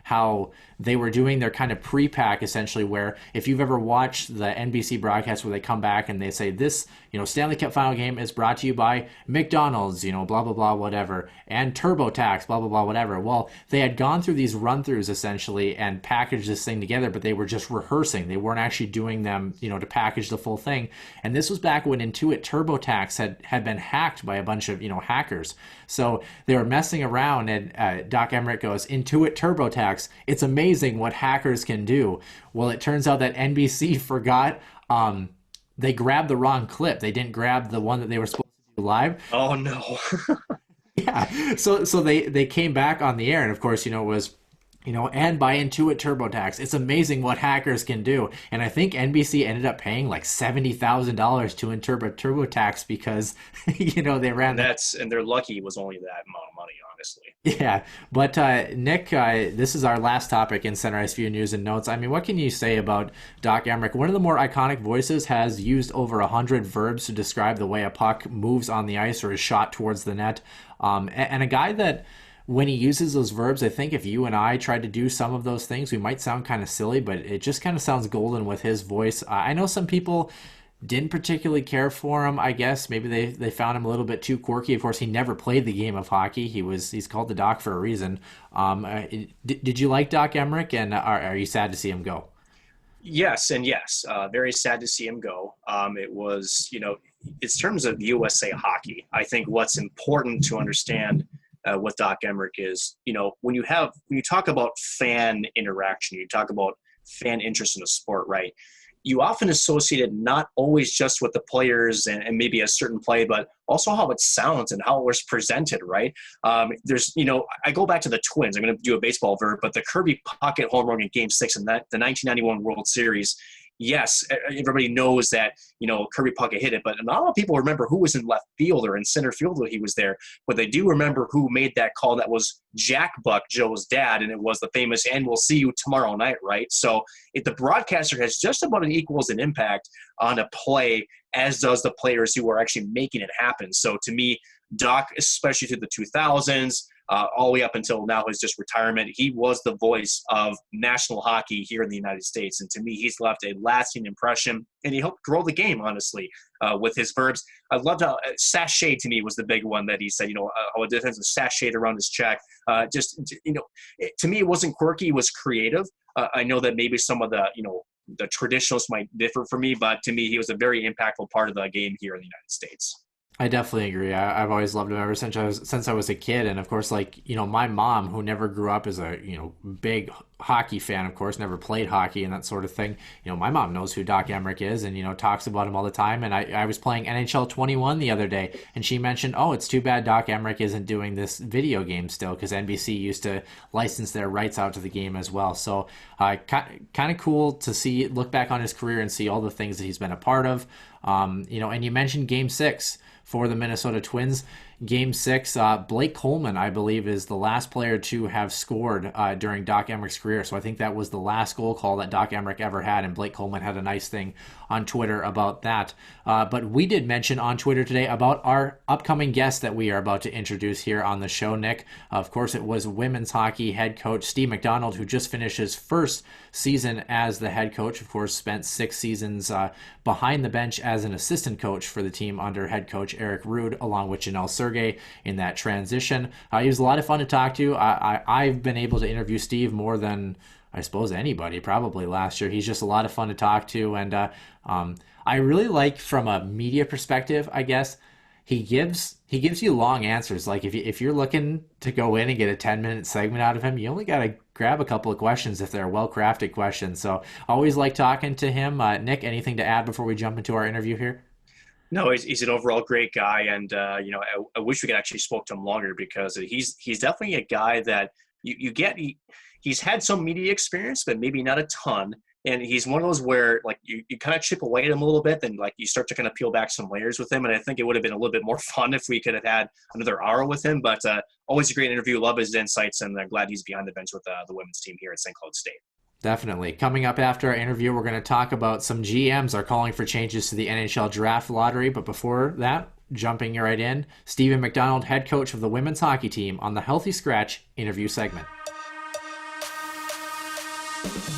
how they were doing their kind of pre-pack, essentially, where if you've ever watched the NBC broadcast where they come back and they say this, Stanley Cup final game is brought to you by MacDonald's, blah, blah, blah, whatever, and TurboTax, blah, blah, blah, whatever. Well, they had gone through these run-throughs, essentially, and packaged this thing together, but they were just rehearsing. They weren't actually doing them, to package the full thing. And this was back when Intuit TurboTax had been hacked by a bunch of, hackers. So they were messing around, and Doc Emrick goes, Intuit TurboTax, it's amazing what hackers can do. Well, it turns out that NBC forgot, they grabbed the wrong clip. They didn't grab the one that they were supposed to do live. Oh, no. Yeah. So they came back on the air, and of course, it was, and by Intuit TurboTax. It's amazing what hackers can do. And I think NBC ended up paying like $70,000 to Intuit TurboTax because, they ran and they're lucky it was only that amount of money, honestly. Yeah. But Nick, this is our last topic in CenterIceView News and Notes. I mean, what can you say about Doc Emrick? One of the more iconic voices, has used over 100 verbs to describe the way a puck moves on the ice or is shot towards the net. And a guy that, when he uses those verbs, I think if you and I tried to do some of those things, we might sound kind of silly, but it just kind of sounds golden with his voice. I know some people didn't particularly care for him, I guess. Maybe they found him a little bit too quirky. Of course, he never played the game of hockey. He's called the Doc for a reason. Did you like Doc Emrick, and are you sad to see him go? Yes, and yes. Very sad to see him go. It was, in terms of USA hockey, I think what's important to understand with Doc Emrick is, when you talk about fan interaction, you talk about fan interest in the sport, right? You often associate it not always just with the players and maybe a certain play, but also how it sounds and how it was presented, right? There's, I go back to the Twins. I'm going to do a baseball verb, but the Kirby Puckett home run in Game 6 in the 1991 World Series. Yes, everybody knows that, Kirby Puckett hit it, but not a lot of people remember who was in left field or in center field when he was there. But they do remember who made that call. That was Jack Buck, Joe's dad, and it was the famous "and we'll see you tomorrow night," right? So if the broadcaster has just about an equals an impact on a play as does the players who are actually making it happen. So to me, Doc, especially through the 2000s, all the way up until now his just retirement, he was the voice of national hockey here in the United States. And to me, he's left a lasting impression, and he helped grow the game, honestly, with his verbs. I loved how sachet to me was the big one that he said, how a defensive sachet around his check. To me, it wasn't quirky, it was creative. I know that maybe some of the traditionalists might differ from me, but to me, he was a very impactful part of the game here in the United States. I definitely agree. I've always loved him ever since I was a kid. And of course, my mom, who never grew up as a, big hockey fan, of course, never played hockey and that sort of thing. My mom knows who Doc Emrick is and, talks about him all the time. And I was playing NHL 21 the other day, and she mentioned, oh, it's too bad Doc Emrick isn't doing this video game still, because NBC used to license their rights out to the game as well. So kind of cool to look back on his career and see all the things that he's been a part of. And you mentioned Game 6 for the Minnesota Twins. Game 6, Blake Coleman, I believe, is the last player to have scored during Doc Emrick's career. So I think that was the last goal call that Doc Emrick ever had, and Blake Coleman had a nice thing on Twitter about that. But we did mention on Twitter today about our upcoming guest that we are about to introduce here on the show, Nick. Of course, it was women's hockey head coach Steve MacDonald, who just finished his first season as the head coach. Of course, spent 6 seasons behind the bench as an assistant coach for the team under head coach Eric Rude, along with Janelle Sergey in that transition. He was a lot of fun to talk to. I've been able to interview Steve more than, I suppose, anybody probably last year. He's just a lot of fun to talk to, and I really like, from a media perspective, I guess, he gives you long answers. Like if you're looking to go in and get a 10-minute segment out of him, you only got to grab a couple of questions if they're well-crafted questions. So always like talking to him. Nick, anything to add before we jump into our interview here? No, he's an overall great guy, and I wish we could actually spoke to him longer, because he's definitely a guy that you get. He's had some media experience, but maybe not a ton. And he's one of those where you kind of chip away at him a little bit, then you start to kind of peel back some layers with him. And I think it would have been a little bit more fun if we could have had another hour with him. But always a great interview. Love his insights, and I'm glad he's behind the bench with the women's team here at St. Cloud State. Definitely. Coming up after our interview, we're going to talk about some GMs are calling for changes to the NHL draft lottery. But before that, jumping right in, Stephen MacDonald, head coach of the women's hockey team, on the Healthy Scratch interview segment.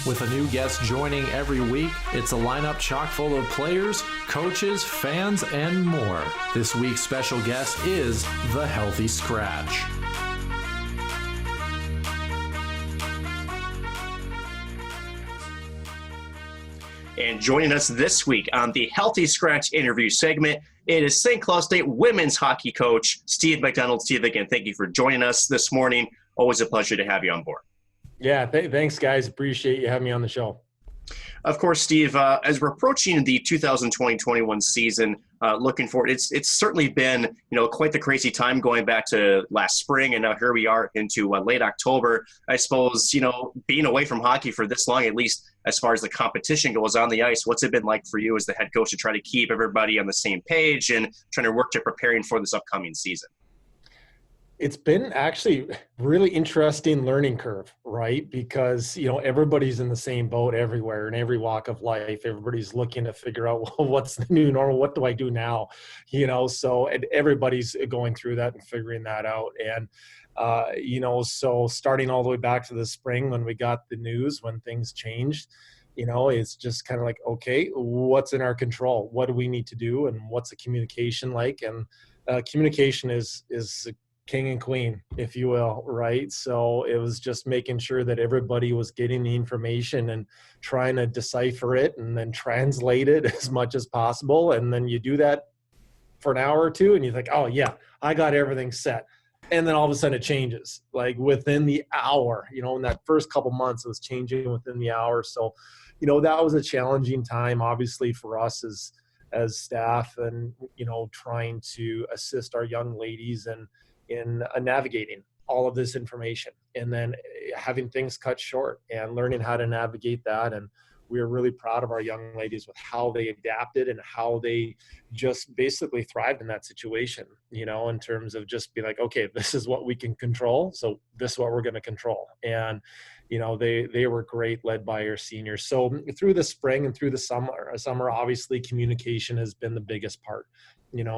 With a new guest joining every week, it's a lineup chock full of players, coaches, fans, and more. This week's special guest is the Healthy Scratch. And joining us this week on the Healthy Scratch interview segment, it is St. Cloud State women's hockey coach Steve MacDonald. Steve, again, thank you for joining us this morning. Always a pleasure to have you on board. Yeah, thanks, guys. Appreciate you having me on the show. Of course, Steve, as we're approaching the 2020-21 season, looking forward, it's certainly been, quite the crazy time going back to last spring, and now here we are into late October. I suppose, being away from hockey for this long, at least as far as the competition goes on the ice, what's it been like for you as the head coach to try to keep everybody on the same page and trying to work to preparing for this upcoming season? It's been actually really interesting learning curve, right? Because, everybody's in the same boat everywhere in every walk of life. Everybody's looking to figure out, well, what's the new normal? What do I do now? So and everybody's going through that and figuring that out. And, so starting all the way back to the spring when we got the news, when things changed, It's just kind of like, okay, what's in our control? What do we need to do? And what's the communication like? And communication is king and queen, if you will, right? So it was just making sure that everybody was getting the information and trying to decipher it and then translate it as much as possible. And then you do that for an hour or two and you think, oh yeah, I got everything set. And then all of a sudden it changes, like within the hour. In that first couple months, it was changing within the hour. So, that was a challenging time, obviously, for us as staff, and trying to assist our young ladies in navigating all of this information, and then having things cut short and learning how to navigate that. And we are really proud of our young ladies with how they adapted and how they just basically thrived in that situation, in terms of just being like, okay, this is what we can control, so this is what we're going to control. And they were great, led by our seniors. So through the spring and through the summer, obviously communication has been the biggest part,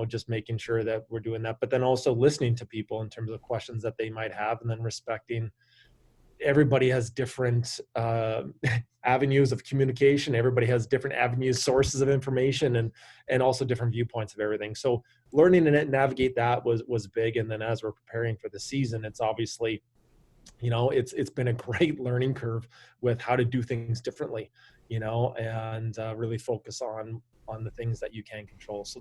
just making sure that we're doing that, but then also listening to people in terms of questions that they might have, and then respecting everybody has different avenues of communication. Everybody has different avenues, sources of information, and also different viewpoints of everything. So learning to navigate that was big. And then as we're preparing for the season, it's obviously, it's been a great learning curve with how to do things differently, and really focus on the things that you can control. So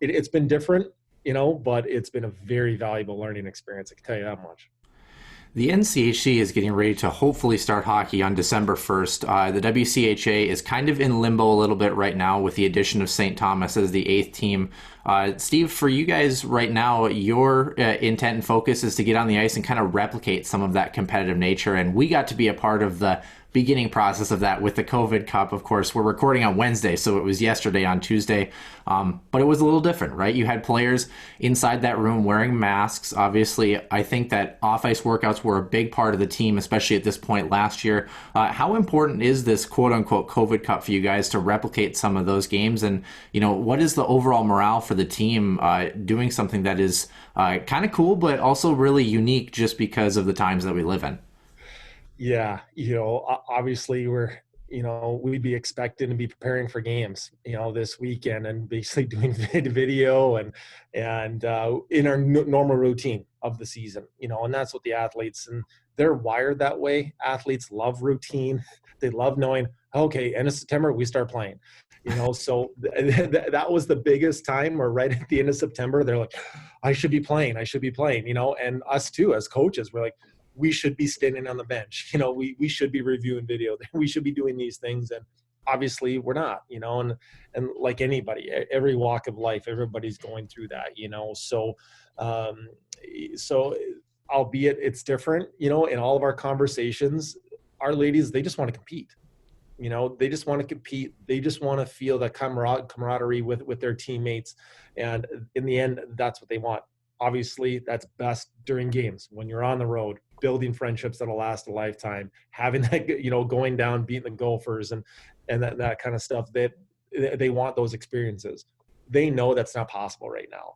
it's been different, but it's been a very valuable learning experience. I can tell you that much. The NCHC is getting ready to hopefully start hockey on December 1st. The WCHA is kind of in limbo a little bit right now with the addition of St. Thomas as the 8th team. Steve, for you guys right now, your intent and focus is to get on the ice and kind of replicate some of that competitive nature. And we got to be a part of the beginning process of that with the COVID Cup. Of course, we're recording on Wednesday, so it was yesterday on Tuesday. But it was a little different, right? You had players inside that room wearing masks. Obviously, I think that off-ice workouts were a big part of the team, especially at this point last year. How important is this quote-unquote COVID Cup for you guys to replicate some of those games? And, what is the overall morale for the team doing something that is kind of cool, but also really unique just because of the times that we live in? Yeah, obviously we'd be expecting to be preparing for games, this weekend, and basically doing video and in our normal routine of the season, and that's what the athletes, and they're wired that way. Athletes love routine. They love knowing, okay, end of September, we start playing, so that was the biggest time, or right at the end of September, they're like, I should be playing, and us too, as coaches, we're like, we should be standing on the bench. We should be reviewing video. We should be doing these things. And obviously we're not, and like anybody, every walk of life, everybody's going through that, so albeit it's different, in all of our conversations, our ladies, they just want to compete. They just want to compete. They just want to feel that camaraderie with their teammates. And in the end, that's what they want. Obviously, that's best during games when you're on the road, building friendships that'll last a lifetime, having that, going down, beating the Gophers and that kind of stuff. They want those experiences. They know that's not possible right now,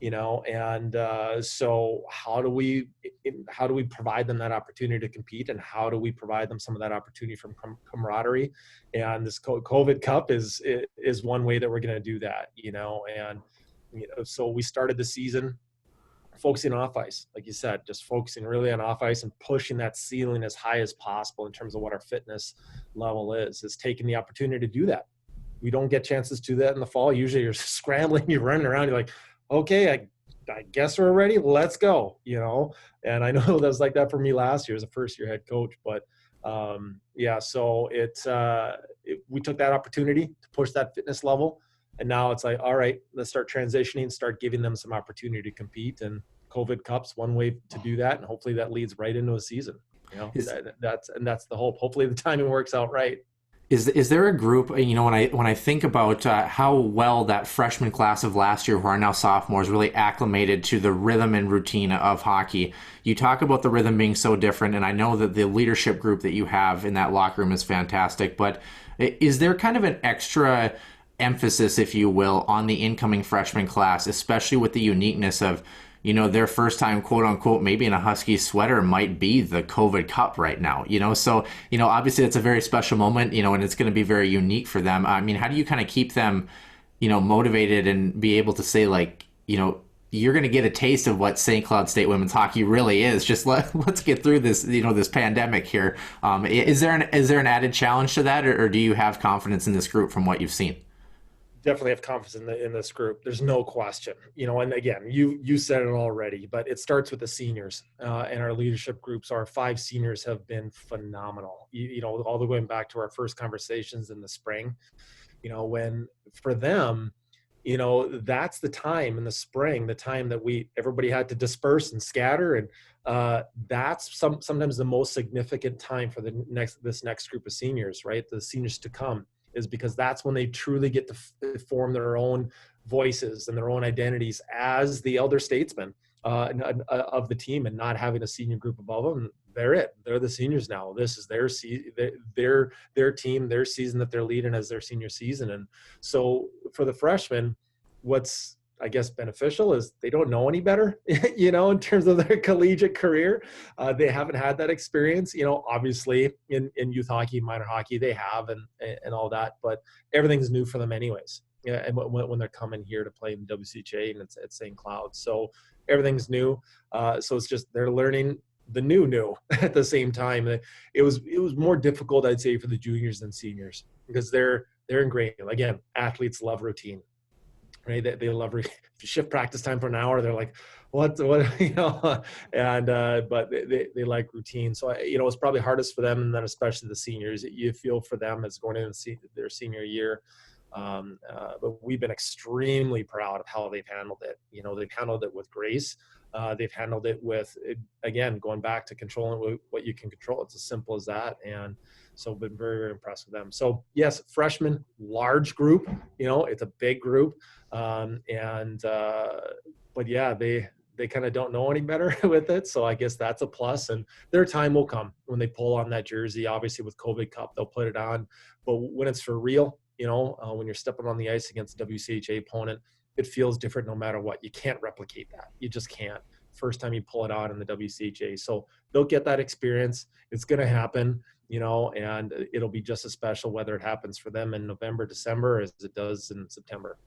and so how do we provide them that opportunity to compete, and how do we provide them some of that opportunity from camaraderie? And this COVID Cup is one way that we're going to do that, and so we started the season focusing on off ice, like you said, just focusing really on off ice and pushing that ceiling as high as possible in terms of what our fitness level is taking the opportunity to do that. We don't get chances to do that in the fall. Usually you're scrambling, you're running around, you're like, okay, I guess we're ready. Let's go, and I know that was like that for me last year as a first-year head coach, but so we took that opportunity to push that fitness level. And now it's like, all right, let's start transitioning, start giving them some opportunity to compete. And COVID Cup's one way to do that. And hopefully that leads right into a season. That's the hope. Hopefully the timing works out right. Is there a group, when I think about how well that freshman class of last year, who are now sophomores, really acclimated to the rhythm and routine of hockey? You talk about the rhythm being so different, and I know that the leadership group that you have in that locker room is fantastic, but is there kind of an extra emphasis, if you will, on the incoming freshman class, especially with the uniqueness of their first time, quote unquote, maybe in a Husky sweater might be the COVID Cup right now, so, obviously it's a very special moment, and it's going to be very unique for them. I mean, how do you kind of keep them, motivated and be able to say, like, you're going to get a taste of what St. Cloud State women's hockey really is. Just let's get through this, this pandemic here. Is there an added challenge to that, or do you have confidence in this group from what you've seen? Definitely have confidence in this group. There's no question, and again, you said it already, but it starts with the seniors and our leadership groups. Our 5 seniors have been phenomenal, all the way back to our first conversations in the spring, when for them, that's the time in the spring, the time that everybody had to disperse and scatter. And that's sometimes the most significant time for this next group of seniors, right? The seniors to come, is because that's when they truly get to form their own voices and their own identities as the elder statesmen of the team, and not having a senior group above them. They're the seniors now. This is their team, their season that they're leading as their senior season. And so for the freshmen, what's, I guess, beneficial is they don't know any better, in terms of their collegiate career. They haven't had that experience, obviously in youth hockey, minor hockey, they have, and all that, but everything's new for them anyways. Yeah, and when they're coming here to play in WCHA and it's at St. Cloud. So everything's new. So it's just, they're learning the new at the same time. It was more difficult, I'd say, for the juniors than seniors, because they're ingrained. Again, athletes love routine, right? They love shift practice time for an hour. They're like, what, and but they like routine. So it's probably hardest for them, and then especially the seniors. You feel for them as going into their senior year. But we've been extremely proud of how they've handled it. They've handled it with grace. They've handled it with, again, going back to controlling what you can control. It's as simple as that. And so I've been very, very impressed with them. So yes, freshmen, large group, it's a big group. But yeah, they kind of don't know any better with it. So I guess that's a plus, and their time will come when they pull on that jersey. Obviously with COVID Cup, they'll put it on, but when it's for real, when you're stepping on the ice against a WCHA opponent, it feels different no matter what. You can't replicate that. You just can't. First time you pull it on in the WCHA. So they'll get that experience. It's going to happen, and it'll be just as special whether it happens for them in November, December, as it does in September.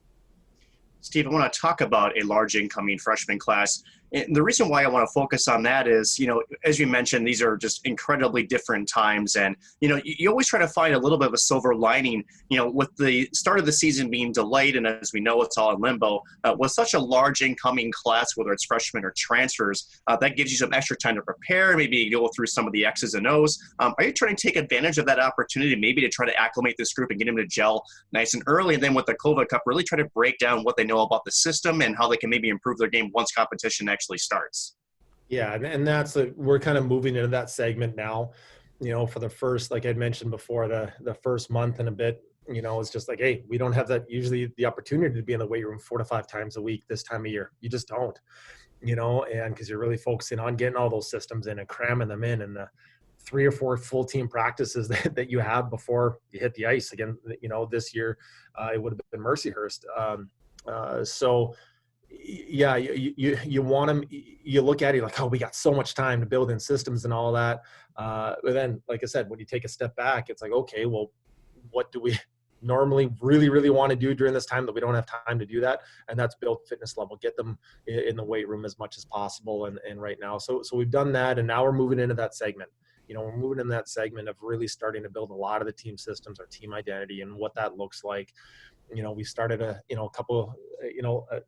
Steve, I want to talk about a large incoming freshman class. And the reason why I want to focus on that is, as you mentioned, these are just incredibly different times. And, you always try to find a little bit of a silver lining, with the start of the season being delayed. And as we know, it's all in limbo. With such a large incoming class, whether it's freshmen or transfers, that gives you some extra time to prepare, maybe go through some of the X's and O's. Are you trying to take advantage of that opportunity, maybe to try to acclimate this group and get them to gel nice and early? And then with the COVID Cup, really try to break down what they know about the system and how they can maybe improve their game once competition actually starts. Yeah, and we're kind of moving into that segment now. For the first, like I'd mentioned before, the first month and a bit, it's just like, hey, we don't have that usually the opportunity to be in the weight room 4 to 5 times a week this time of year. You just don't, and because you're really focusing on getting all those systems in and cramming them in, and the 3 or 4 full team practices that you have before you hit the ice again. This year it would have been Mercyhurst. So yeah, you want them, you look at it like, oh, we got so much time to build in systems and all that. But then, like I said, when you take a step back, it's like, okay, well, what do we normally really, really want to do during this time that we don't have time to do that? And that's build fitness level, get them in the weight room as much as possible. And right now, so we've done that, and now we're moving into that segment. We're moving in that segment of really starting to build a lot of the team systems, our team identity, and what that looks like. We started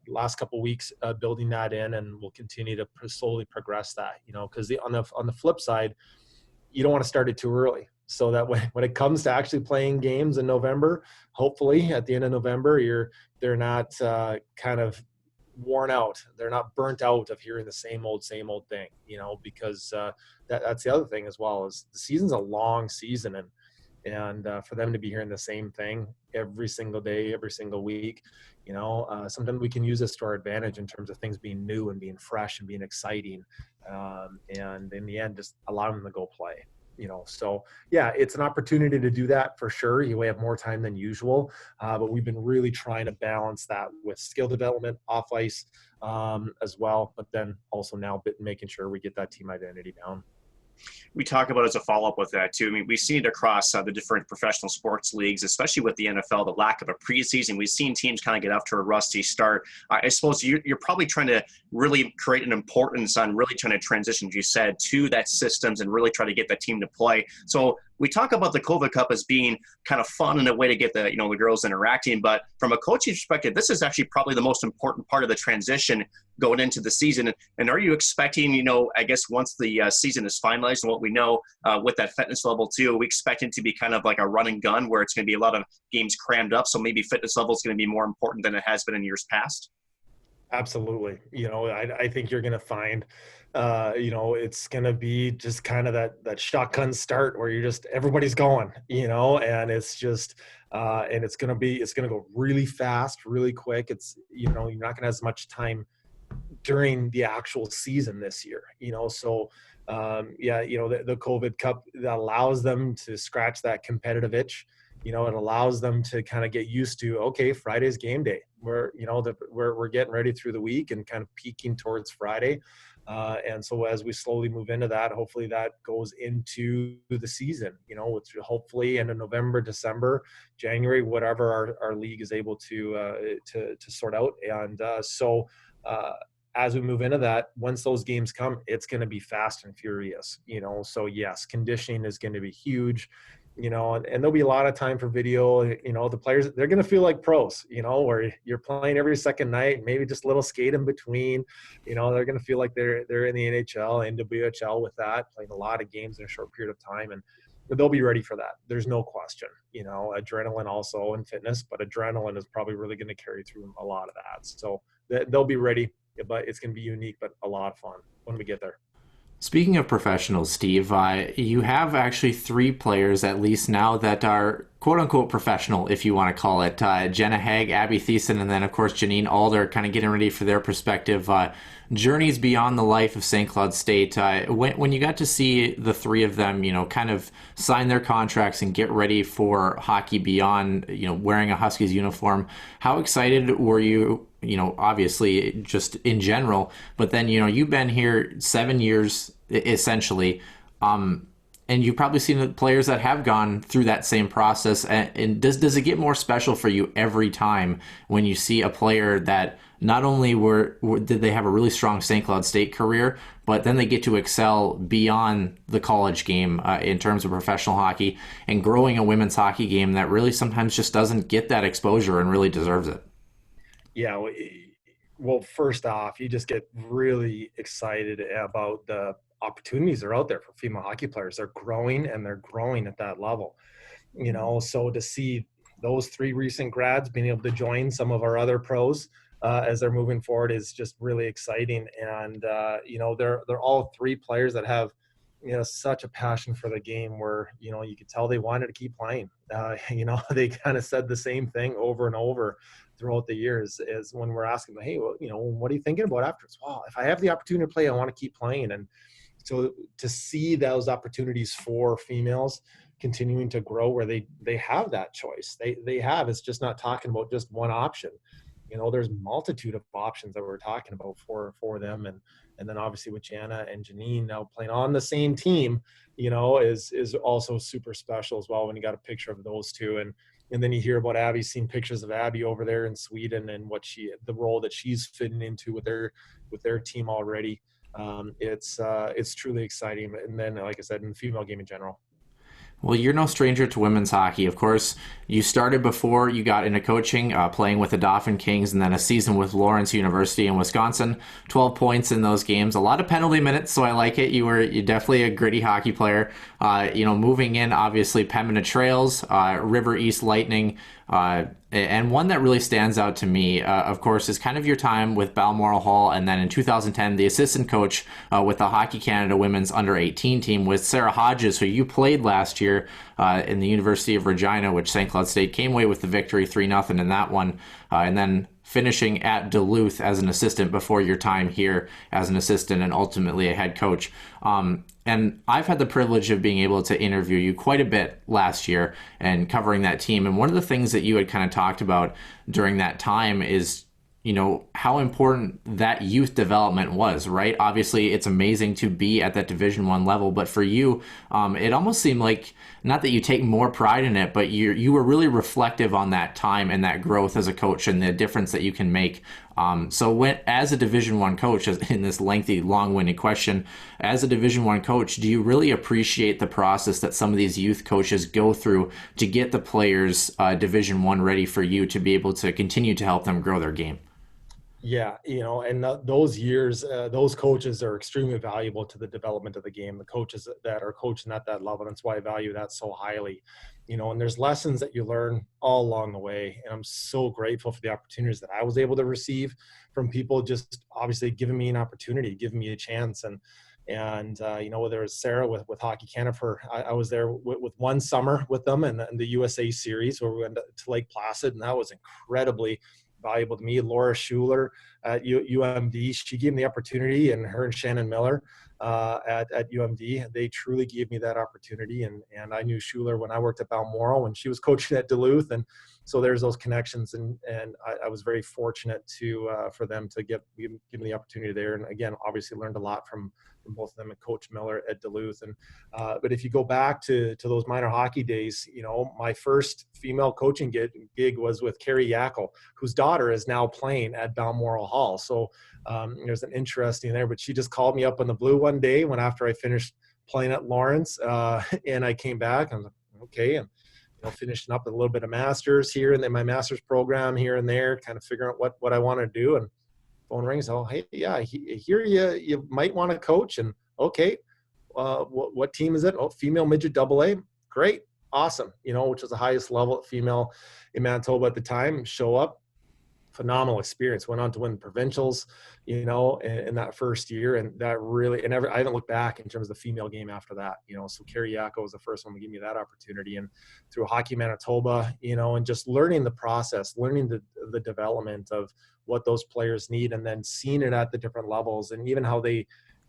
last couple weeks building that in, and we'll continue to slowly progress that, because on the flip side, you don't want to start it too early. So that when it comes to actually playing games in November, hopefully at the end of November, they're not kind of worn out. They're not burnt out of hearing the same old thing, because that's the other thing as well, is the season's a long season, and for them to be hearing the same thing every single day, every single week, sometimes we can use this to our advantage in terms of things being new and being fresh and being exciting, and in the end, just allow them to go play. So yeah, it's an opportunity to do that for sure. You have more time than usual, but we've been really trying to balance that with skill development off ice as well, but then also now making sure we get that team identity down. We talk about as a follow-up with that too. I mean, we've seen it across the different professional sports leagues, especially with the NFL, the lack of a preseason. We've seen teams kind of get off to a rusty start. I suppose you're probably trying to really create an importance on really trying to transition, as you said, to that systems and really try to get that team to play. So we talk about the COVID Cup as being kind of fun in a way to get the girls interacting, but from a coaching perspective, this is actually probably the most important part of the transition going into the season. And are you expecting, I guess once the season is finalized and what we know with that fitness level too, we expect it to be kind of like a run and gun where it's going to be a lot of games crammed up. So maybe fitness level is going to be more important than it has been in years past. Absolutely. I think you're going to find, it's going to be just kind of that shotgun start where everybody's going, and it's just, and it's going to go really fast, really quick. It's, you're not going to have as much time during the actual season this year, so the COVID Cup, that allows them to scratch that competitive itch. It allows them to kind of get used to, okay, Friday's game day. We're getting ready through the week and kind of peaking towards Friday. And so as we slowly move into that, hopefully that goes into the season, which hopefully end of November, December, January, whatever our league is able to sort out. And as we move into that, once those games come, it's going to be fast and furious, so yes, conditioning is going to be huge. And there'll be a lot of time for video. The players, they're going to feel like pros, where you're playing every second night, maybe just a little skate in between. They're going to feel like they're in the NHL and WHL with that, playing a lot of games in a short period of time. And they'll be ready for that. There's no question, adrenaline also in fitness, but adrenaline is probably really going to carry through a lot of that. So they'll be ready, but it's going to be unique, but a lot of fun when we get there. Speaking of professionals, Steve, you have actually 3 players at least now that are quote-unquote professional, if you want to call it. Jenna Haig, Abby Thiessen, and then, of course, Janine Alder kind of getting ready for their perspective journeys beyond the life of St. Cloud State. When you got to see the 3 of them, kind of sign their contracts and get ready for hockey beyond, wearing a Huskies uniform, how excited were you? Obviously just in general, but then, you've been here 7 years essentially. And you've probably seen the players that have gone through that same process. And does it get more special for you every time when you see a player that not only did they have a really strong St. Cloud State career, but then they get to excel beyond the college game in terms of professional hockey and growing a women's hockey game that really sometimes just doesn't get that exposure and really deserves it? Yeah, well, first off, you just get really excited about the opportunities that are out there for female hockey players. They're growing, and they're growing at that level. So to see those 3 recent grads being able to join some of our other pros as they're moving forward is just really exciting. And they're all 3 players that have such a passion for the game where you could tell they wanted to keep playing. They kind of said the same thing over and over throughout the years, is when we're asking them, hey, well, what are you thinking about after? Well, if I have the opportunity to play, I want to keep playing. And so to see those opportunities for females continuing to grow where they have that choice, it's just not talking about just one option. There's multitude of options that we're talking about for them. And then obviously with Jana and Janine now playing on the same team, is also super special as well when you got a picture of those 2. And then you hear about Abby, seen pictures of Abby over there in Sweden and the role that she's fitting into with their team already. It's truly exciting. And then, like I said, in the female game in general. Well, you're no stranger to women's hockey. Of course, you started before you got into coaching, playing with the Dauphin Kings, and then a season with Lawrence University in Wisconsin. 12 points in those games. A lot of penalty minutes, so I like it. You're definitely a gritty hockey player. Moving in, obviously, Pembina Trails, River East Lightning, and one that really stands out to me, of course, is kind of your time with Balmoral Hall, and then in 2010, the assistant coach with the Hockey Canada Women's Under-18 team with Sarah Hodges, who you played last year in the University of Regina, which St. Cloud State came away with the victory 3-0 in that one. And then finishing at Duluth as an assistant before your time here as an assistant and ultimately a head coach. And I've had the privilege of being able to interview you quite a bit last year and covering that team. And one of the things that you had kind of talked about during that time is, you know, how important that youth development was, right? Obviously, it's amazing to be at that Division I level, but for you, it almost seemed like, not that you take more pride in it, but you were really reflective on that time and that growth as a coach and the difference that you can make. So as a Division I coach, in this lengthy, long-winded question, as a Division I coach, do you really appreciate the process that some of these youth coaches go through to get the players Division I ready for you to be able to continue to help them grow their game? Yeah, you know, and those years, those coaches are extremely valuable to the development of the game, the coaches that are coaching at that level. And that's why I value that so highly, you know, and there's lessons that you learn all along the way. And I'm so grateful for the opportunities that I was able to receive from people just obviously giving me an opportunity, giving me a chance. And you know, whether it's Sarah with Hockey Canada, I was there with one summer with them and the USA series where we went to Lake Placid, and that was incredibly valuable to me. Laura Schuler at UMD, she gave me the opportunity, and her and Shannon Miller at UMD, they truly gave me that opportunity. And I knew Schuler when I worked at Balmoral when she was coaching at Duluth, and so there's those connections. And I was very fortunate for them to give me the opportunity there. And again, obviously learned a lot from both of them and Coach Miller at Duluth. And but if you go back to those minor hockey days, you know, my first female coaching gig was with Carrie Yackel, whose daughter is now playing at Balmoral Hall. So there's an interesting there. But she just called me up on the blue one day after I finished playing at Lawrence, and I came back. I was like, okay, and you know, finishing up a little bit of masters here and then my master's program here and there, kind of figuring out what I want to do. And phone rings. Oh, hey, yeah, here you might want to coach. And okay, what team is it? Oh, female midget AA. Great, awesome. You know, which was the highest level at female in Manitoba at the time. Show up, phenomenal experience. Went on to win provincials, you know, in that first year, and that really, I haven't looked back in terms of the female game after that. You know, so Carrie Yackel was the first one to give me that opportunity, and through Hockey Manitoba, you know, and just learning the process, learning the development of what those players need, and then seeing it at the different levels, and even how they're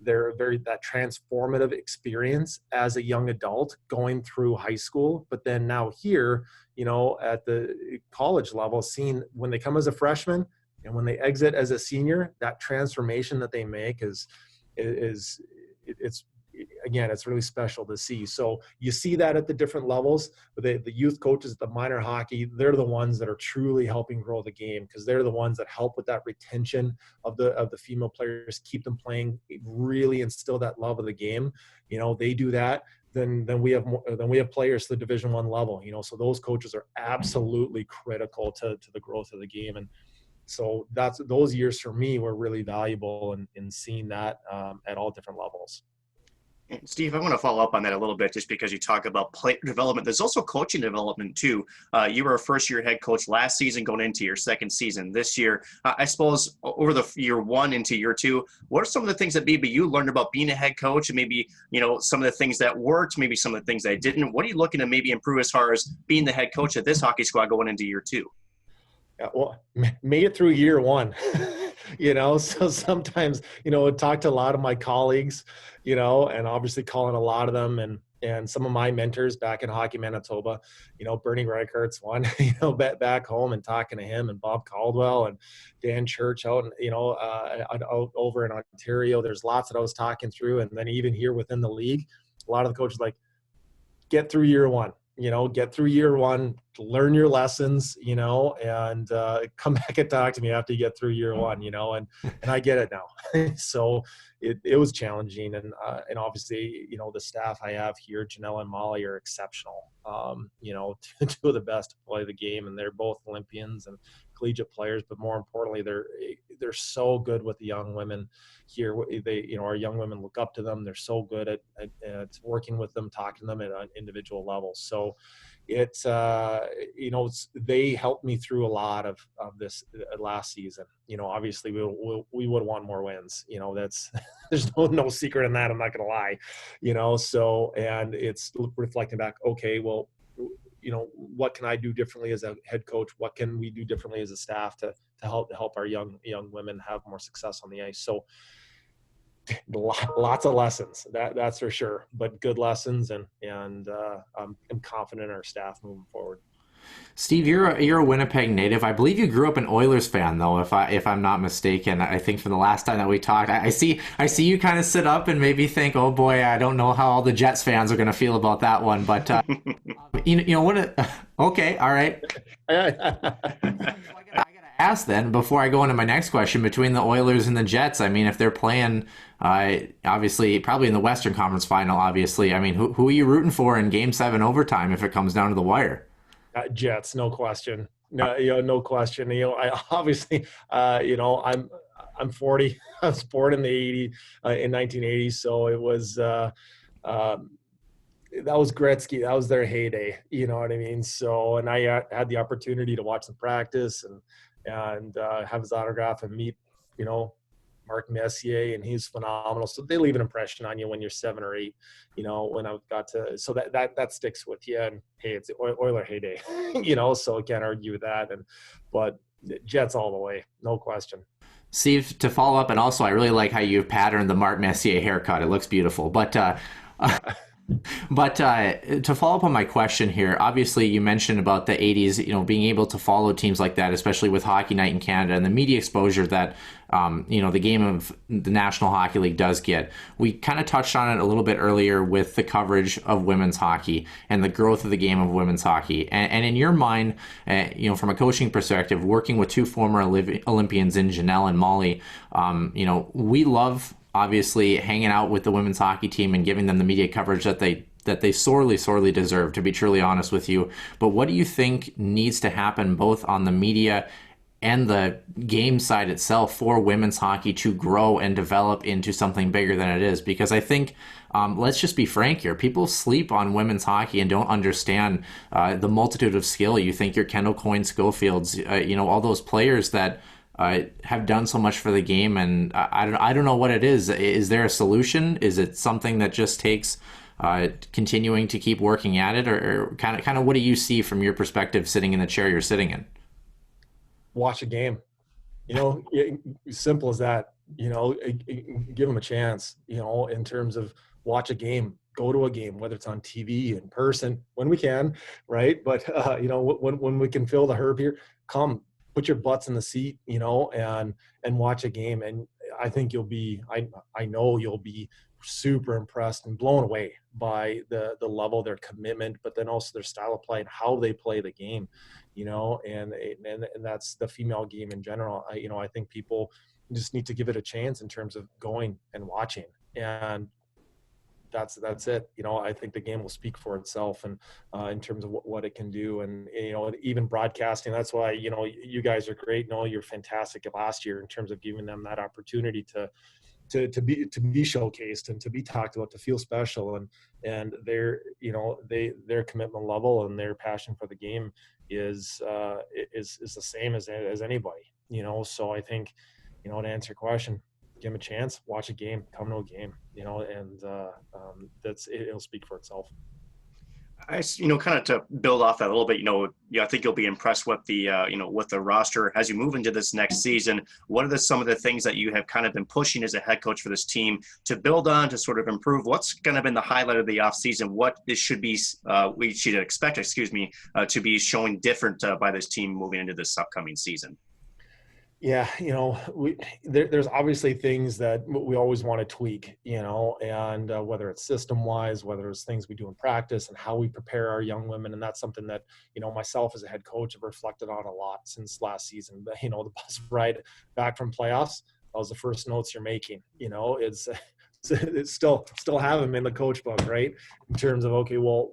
that transformative experience as a young adult going through high school, but then now here, you know, at the college level, seeing when they come as a freshman and when they exit as a senior, that transformation that they make it's again, it's really special to see. So you see that at the different levels, but the youth coaches, the minor hockey, they're the ones that are truly helping grow the game, because they're the ones that help with that retention of the female players, keep them playing, really instill that love of the game. You know, they do that. Then we have players to the Division I level. You know, so those coaches are absolutely critical to the growth of the game. And so those years for me were really valuable in seeing that at all different levels. And Steve, I want to follow up on that a little bit, just because you talk about player development. There's also coaching development too. You were a first-year head coach last season, going into your second season this year. I suppose over the year one into year two, what are some of the things that maybe you learned about being a head coach, and maybe, you know, some of the things that worked, maybe some of the things that didn't? What are you looking to maybe improve as far as being the head coach of this hockey squad going into year two? Yeah, well, made it through year one. You know, so sometimes, you know, I talk to a lot of my colleagues, you know, and obviously calling a lot of them and some of my mentors back in Hockey Manitoba, you know, Bernie Reichert's one, you know, back home, and talking to him, and Bob Caldwell and Dan Church out, you know, out over in Ontario. There's lots that I was talking through. And then even here within the league, a lot of the coaches like, get through year one. You know, get through year one, learn your lessons, you know, and come back and talk to me after you get through year one, you know, and I get it now. So it was challenging. And obviously, you know, the staff I have here, Janelle and Molly, are exceptional, you know, two of the best to play the game. And they're both Olympians and collegiate players, but more importantly, they're so good with the young women here. They, you know, our young women look up to them. They're so good at working with them, talking to them at an individual level. So it's, you know, they helped me through a lot of this last season. You know, obviously we would want more wins. You know, there's no secret in that. I'm not going to lie, you know, so, and it's reflecting back, okay, well, you know, what can I do differently as a head coach? What can we do differently as a staff to help our young women have more success on the ice. So lots of lessons, that's for sure, but good lessons, and I'm confident in our staff moving forward. Steve, you're a Winnipeg native. I believe you grew up an Oilers fan, though, if I'm not mistaken. I think from the last time that we talked, I see you kind of sit up and maybe think, oh boy, I don't know how all the Jets fans are going to feel about that one. But okay, all right. I gotta ask then, before I go into my next question, between the Oilers and the Jets, I mean, if they're playing, obviously, probably in the Western Conference Final, obviously, I mean, who are you rooting for in Game 7 overtime if it comes down to the wire? Jets, no question. No question. I obviously, I'm 40. I was born in in 1980, so it was that was Gretzky. That was their heyday. You know what I mean? So, and I had the opportunity to watch them practice and have his autograph and meet, Mark Messier, and he's phenomenal. So they leave an impression on you when you're 7 or 8, when I got to, so that sticks with you. And hey, it's Oiler heyday, so I can't argue with that. But Jets all the way, no question. Steve, to follow up, and also I really like how you've patterned the Mark Messier haircut. It looks beautiful. But to follow up on my question here, obviously you mentioned about the 80s, being able to follow teams like that, especially with Hockey Night in Canada and the media exposure that, the game of the National Hockey League does get. We kind of touched on it a little bit earlier with the coverage of women's hockey and the growth of the game of women's hockey. And in your mind, from a coaching perspective, working with two former Olympians in Janelle and Molly, we love obviously hanging out with the women's hockey team and giving them the media coverage that they sorely deserve, to be truly honest with you. But what do you think needs to happen both on the media and the game side itself for women's hockey to grow and develop into something bigger than it is? Because I think, let's just be frank here, people sleep on women's hockey and don't understand the multitude of skill. You think your Kendall Coyne Schofields, all those players that have done so much for the game, and I don't know what it is. Is there a solution? Is it something that just takes continuing to keep working at it, or kind of what do you see from your perspective sitting in the chair you're sitting in? Watch a game, simple as that. Give them a chance. In terms of watch a game, go to a game, whether it's on TV, in person, when we can, right? But when we can fill the herb here, come. Put your butts in the seat, and watch a game. And I think I know you'll be super impressed and blown away by the level, their commitment, but then also their style of play and how they play the game, and that's the female game in general. I think people just need to give it a chance in terms of going and watching, and that's it. I think the game will speak for itself, and in terms of what it can do, and even broadcasting. That's why you guys are great. You're fantastic last year in terms of giving them that opportunity to be showcased and to be talked about, to feel special, and their commitment level and their passion for the game is the same as anybody. So I think to answer your question, give them a chance, watch a game, come to a game, and it'll speak for itself. I, kind of to build off that a little bit, I think you'll be impressed with the, with the roster as you move into this next season. What are some of the things that you have kind of been pushing as a head coach for this team to build on, to sort of improve? What's kind of been the highlight of the off season? What we should expect, to be showing different by this team moving into this upcoming season? Yeah, there's obviously things that we always want to tweak, and whether it's system-wise, whether it's things we do in practice and how we prepare our young women. And that's something that, myself as a head coach have reflected on a lot since last season. But, the bus ride back from playoffs, that was the first notes you're making. It's still have them in the coach book, right? In terms of, okay, well,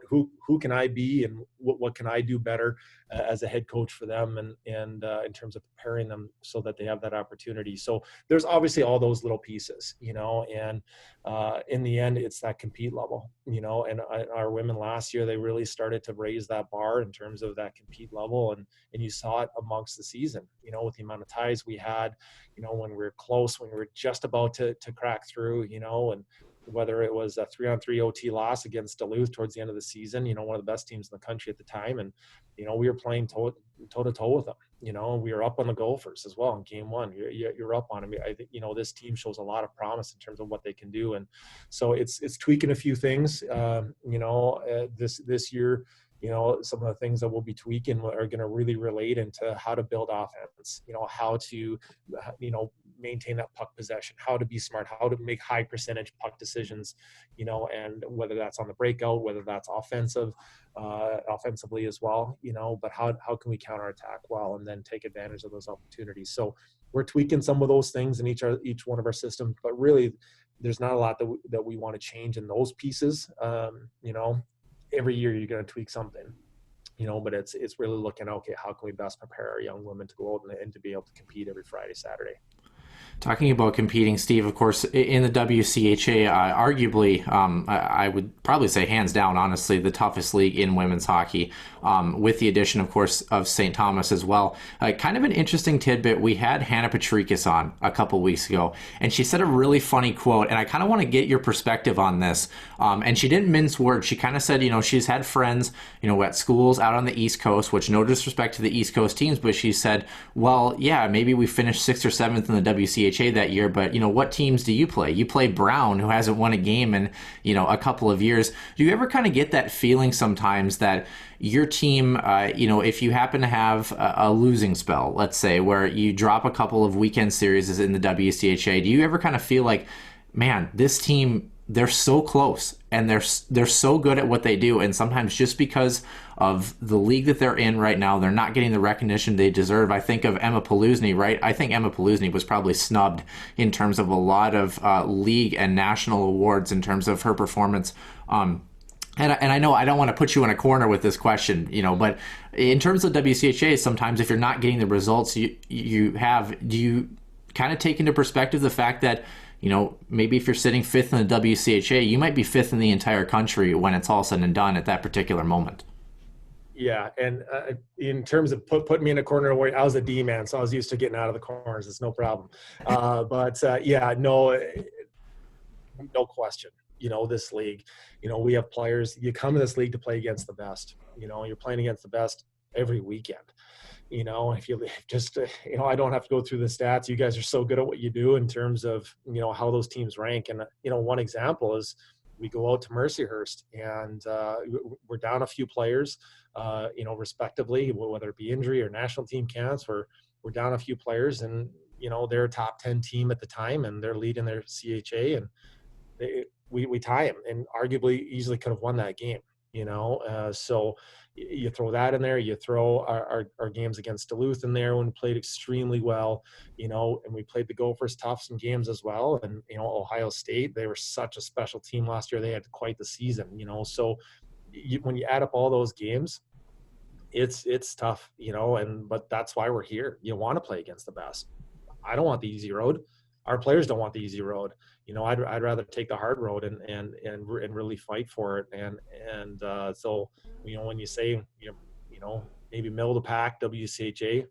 who can I be, and what can I do better as a head coach for them, and in terms of preparing them so that they have that opportunity. So there's obviously all those little pieces, and in the end, it's that compete level, and our women last year, they really started to raise that bar in terms of that compete level, and you saw it amongst the season, with the amount of ties we had, when we were close, when we were just about to crack through, and whether it was a 3-on-3 OT loss against Duluth towards the end of the season, one of the best teams in the country at the time. And, we were playing toe to toe with them. We were up on the Gophers as well in game one. You're up on them. I think, this team shows a lot of promise in terms of what they can do. And so it's tweaking a few things, this year. Some of the things that we'll be tweaking are going to really relate into how to build offense, how to, maintain that puck possession, how to be smart, how to make high percentage puck decisions, and whether that's on the breakout, whether that's offensively as well, but how can we counterattack well and then take advantage of those opportunities. So we're tweaking some of those things in each one of our systems, but really there's not a lot that we want to change in those pieces. Every year you're going to tweak something, but it's really looking, okay, how can we best prepare our young women to go out and to be able to compete every Friday, Saturday. Talking about competing, Steve, of course, in the WCHA, arguably, I would probably say hands down, honestly, the toughest league in women's hockey, with the addition, of course, of St. Thomas as well. Kind of an interesting tidbit, we had Hannah Patrikis on a couple weeks ago, and she said a really funny quote, and I kind of want to get your perspective on this. And she didn't mince words. She kind of said, she's had friends, at schools out on the East Coast, which no disrespect to the East Coast teams, but she said, well, yeah, maybe we finished 6th or 7th in the WCHA that year, but what teams do you play? You play Brown, who hasn't won a game in a couple of years. Do you ever kind of get that feeling sometimes that your team, if you happen to have a losing spell, let's say, where you drop a couple of weekend series in the WCHA, do you ever kind of feel like, man, this team, they're so close and they're so good at what they do, and sometimes just because of the league that they're in right now, they're not getting the recognition they deserve? I think of Emma Paluzny, right? I think Emma Paluzny was probably snubbed in terms of a lot of league and national awards in terms of her performance. And I know I don't want to put you in a corner with this question, but in terms of WCHA, sometimes if you're not getting the results you have, do you kind of take into perspective the fact that, maybe if you're sitting 5th in the WCHA, you might be 5th in the entire country when it's all said and done at that particular moment? Yeah, and in terms of putting me in a corner, where I was a D-man, so I was used to getting out of the corners. It's no problem. No question. This league, we have players. You come to this league to play against the best. You're playing against the best every weekend. If you just, I don't have to go through the stats. You guys are so good at what you do in terms of, how those teams rank. And, one example is we go out to Mercyhurst and we're down a few players, respectively, whether it be injury or national team counts, we're down a few players, and, they're a top 10 team at the time and they're leading their CHA, and we tie them and arguably easily could have won that game. So you throw that in there, you throw our games against Duluth in there when we played extremely well, and we played the Gophers tough some games as well. And, Ohio State, they were such a special team last year. They had quite the season, so when you add up all those games, it's tough, but that's why we're here. You want to play against the best. I don't want the easy road. Our players don't want the easy road. I'd rather take the hard road and really fight for it. So, when you say, maybe middle of the pack, WCHA,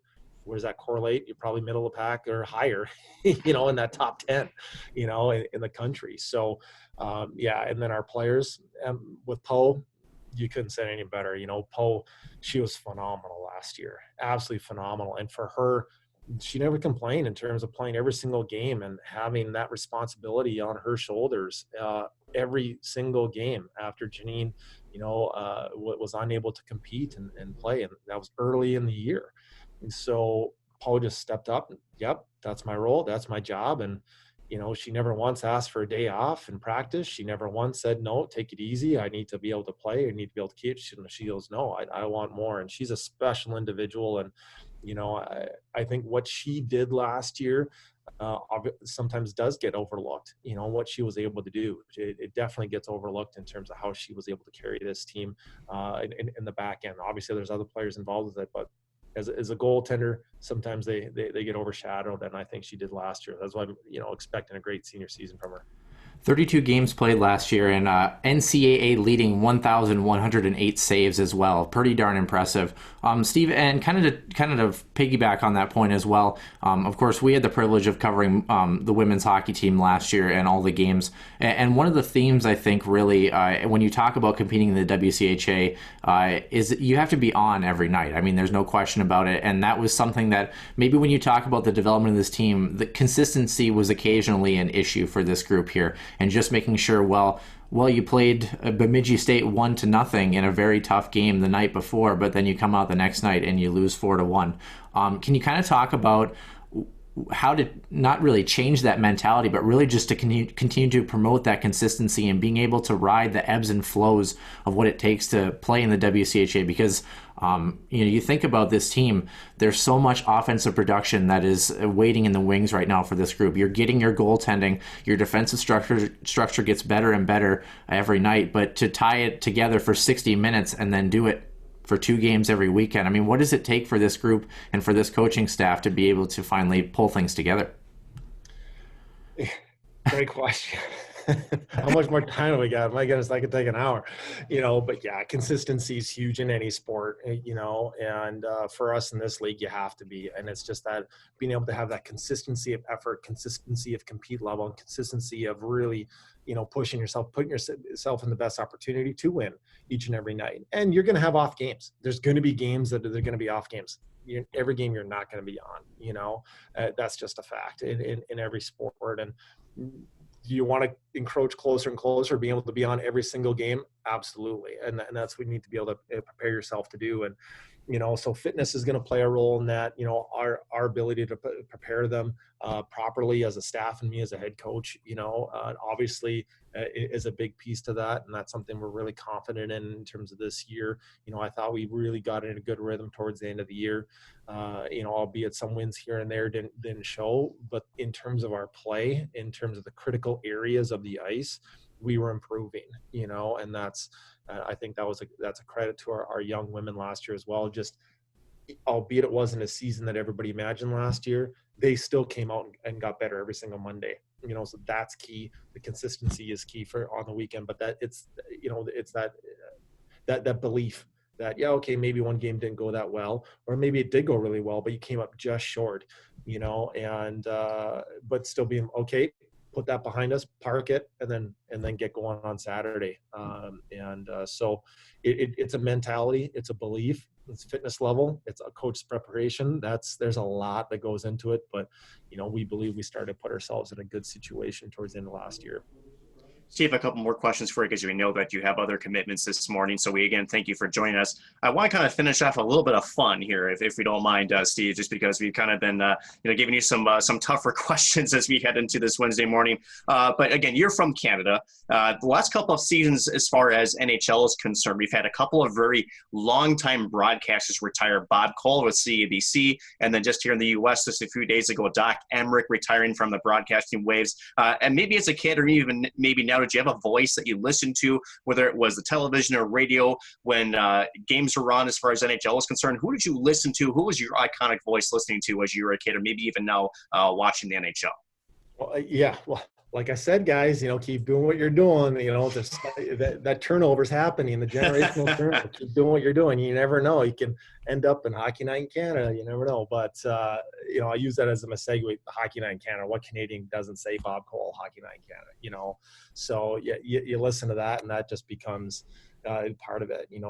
where does that correlate? You're probably middle of the pack or higher, in that top 10, in the country. So, and then our players, with Poe, you couldn't say any better. Poe, she was phenomenal last year, absolutely phenomenal. And for her, she never complained in terms of playing every single game and having that responsibility on her shoulders every single game after Janine, was unable to compete and play. And that was early in the year. And so Paul just stepped up. Yep, that's my role. That's my job. And, she never once asked for a day off in practice. She never once said, no, take it easy. I need to be able to play. I need to be able to keep. She goes, no, I want more. And she's a special individual. And, I think what she did last year sometimes does get overlooked, what she was able to do. It definitely gets overlooked in terms of how she was able to carry this team in the back end. Obviously, there's other players involved with it, but as a goaltender, sometimes they get overshadowed, and I think she did last year. That's why I'm, expecting a great senior season from her. 32 games played last year, and NCAA leading 1,108 saves as well. Pretty darn impressive. Steve, and kind of to piggyback on that point as well, of course, we had the privilege of covering the women's hockey team last year and all the games. And one of the themes, I think, really, when you talk about competing in the WCHA, is you have to be on every night. I mean, there's no question about it. And that was something that maybe when you talk about the development of this team, the consistency was occasionally an issue for this group here. And just making sure, well, you played Bemidji State 1-0 in a very tough game the night before, but then you come out the next night and you lose 4-1. Can you kind of talk about how to not really change that mentality, but really just to continue to promote that consistency and being able to ride the ebbs and flows of what it takes to play in the WCHA? Because you think about this team, there's so much offensive production that is waiting in the wings right now for this group. You're getting your goaltending, your defensive structure gets better and better every night, but to tie it together for 60 minutes and then do it for 2 games every weekend, I mean, what does it take for this group and for this coaching staff to be able to finally pull things together? Great question. How much more time have we got? My goodness, I could take an hour, but yeah, consistency is huge in any sport, and for us in this league, you have to be, and it's just that being able to have that consistency of effort, consistency of compete level, and consistency of really, pushing yourself, putting yourself in the best opportunity to win each and every night. And you're going to have off games. There's going to be games that they're going to be off games. Every game you're not going to be on, that's just a fact in every sport. And do you want to encroach closer and closer, being able to be on every single game? Absolutely. And that's what you need to be able to prepare yourself to do. And, so fitness is going to play a role in that, our ability to prepare them properly as a staff and me as a head coach, obviously is a big piece to that. And that's something we're really confident in terms of this year. I thought we really got in a good rhythm towards the end of the year, albeit some wins here and there didn't show, but in terms of our play, in terms of the critical areas of the ice, we were improving, and that's, I think that's a credit to our young women last year as well. Just, albeit it wasn't a season that everybody imagined last year, they still came out and got better every single Monday, so that's key. The consistency is key for on the weekend, but that it's that belief that, yeah, okay, maybe one game didn't go that well, or maybe it did go really well, but you came up just short, and but still being okay, put that behind us, park it, and then get going on Saturday. So it's a mentality, it's a belief, it's fitness level, it's a coach's preparation. There's a lot that goes into it, but we believe we started to put ourselves in a good situation towards the end of last year. Steve, a couple more questions for you because we know that you have other commitments this morning. So we, again, thank you for joining us. I want to kind of finish off a little bit of fun here, if we don't mind, Steve, just because we've kind of been, giving you some tougher questions as we head into this Wednesday morning. But again, you're from Canada. The last couple of seasons, as far as NHL is concerned, we've had a couple of very long-time broadcasters retire. Bob Cole with CABC, and then just here in the U.S. just a few days ago, Doc Emrick retiring from the broadcasting waves. And maybe as a kid, or even maybe now, did you have a voice that you listened to, whether it was the television or radio, when games were on as far as NHL is concerned? Who did you listen to? Who was your iconic voice listening to as you were a kid, or maybe even now watching the NHL? Well, like I said, guys, keep doing what you're doing. That turnover's happening, the generational turnover. Keep doing what you're doing. You never know. You can end up in Hockey Night in Canada. You never know. But, I use that as a segue. Hockey Night in Canada. What Canadian doesn't say Bob Cole, Hockey Night in Canada? So you listen to that, and that just becomes part of it. And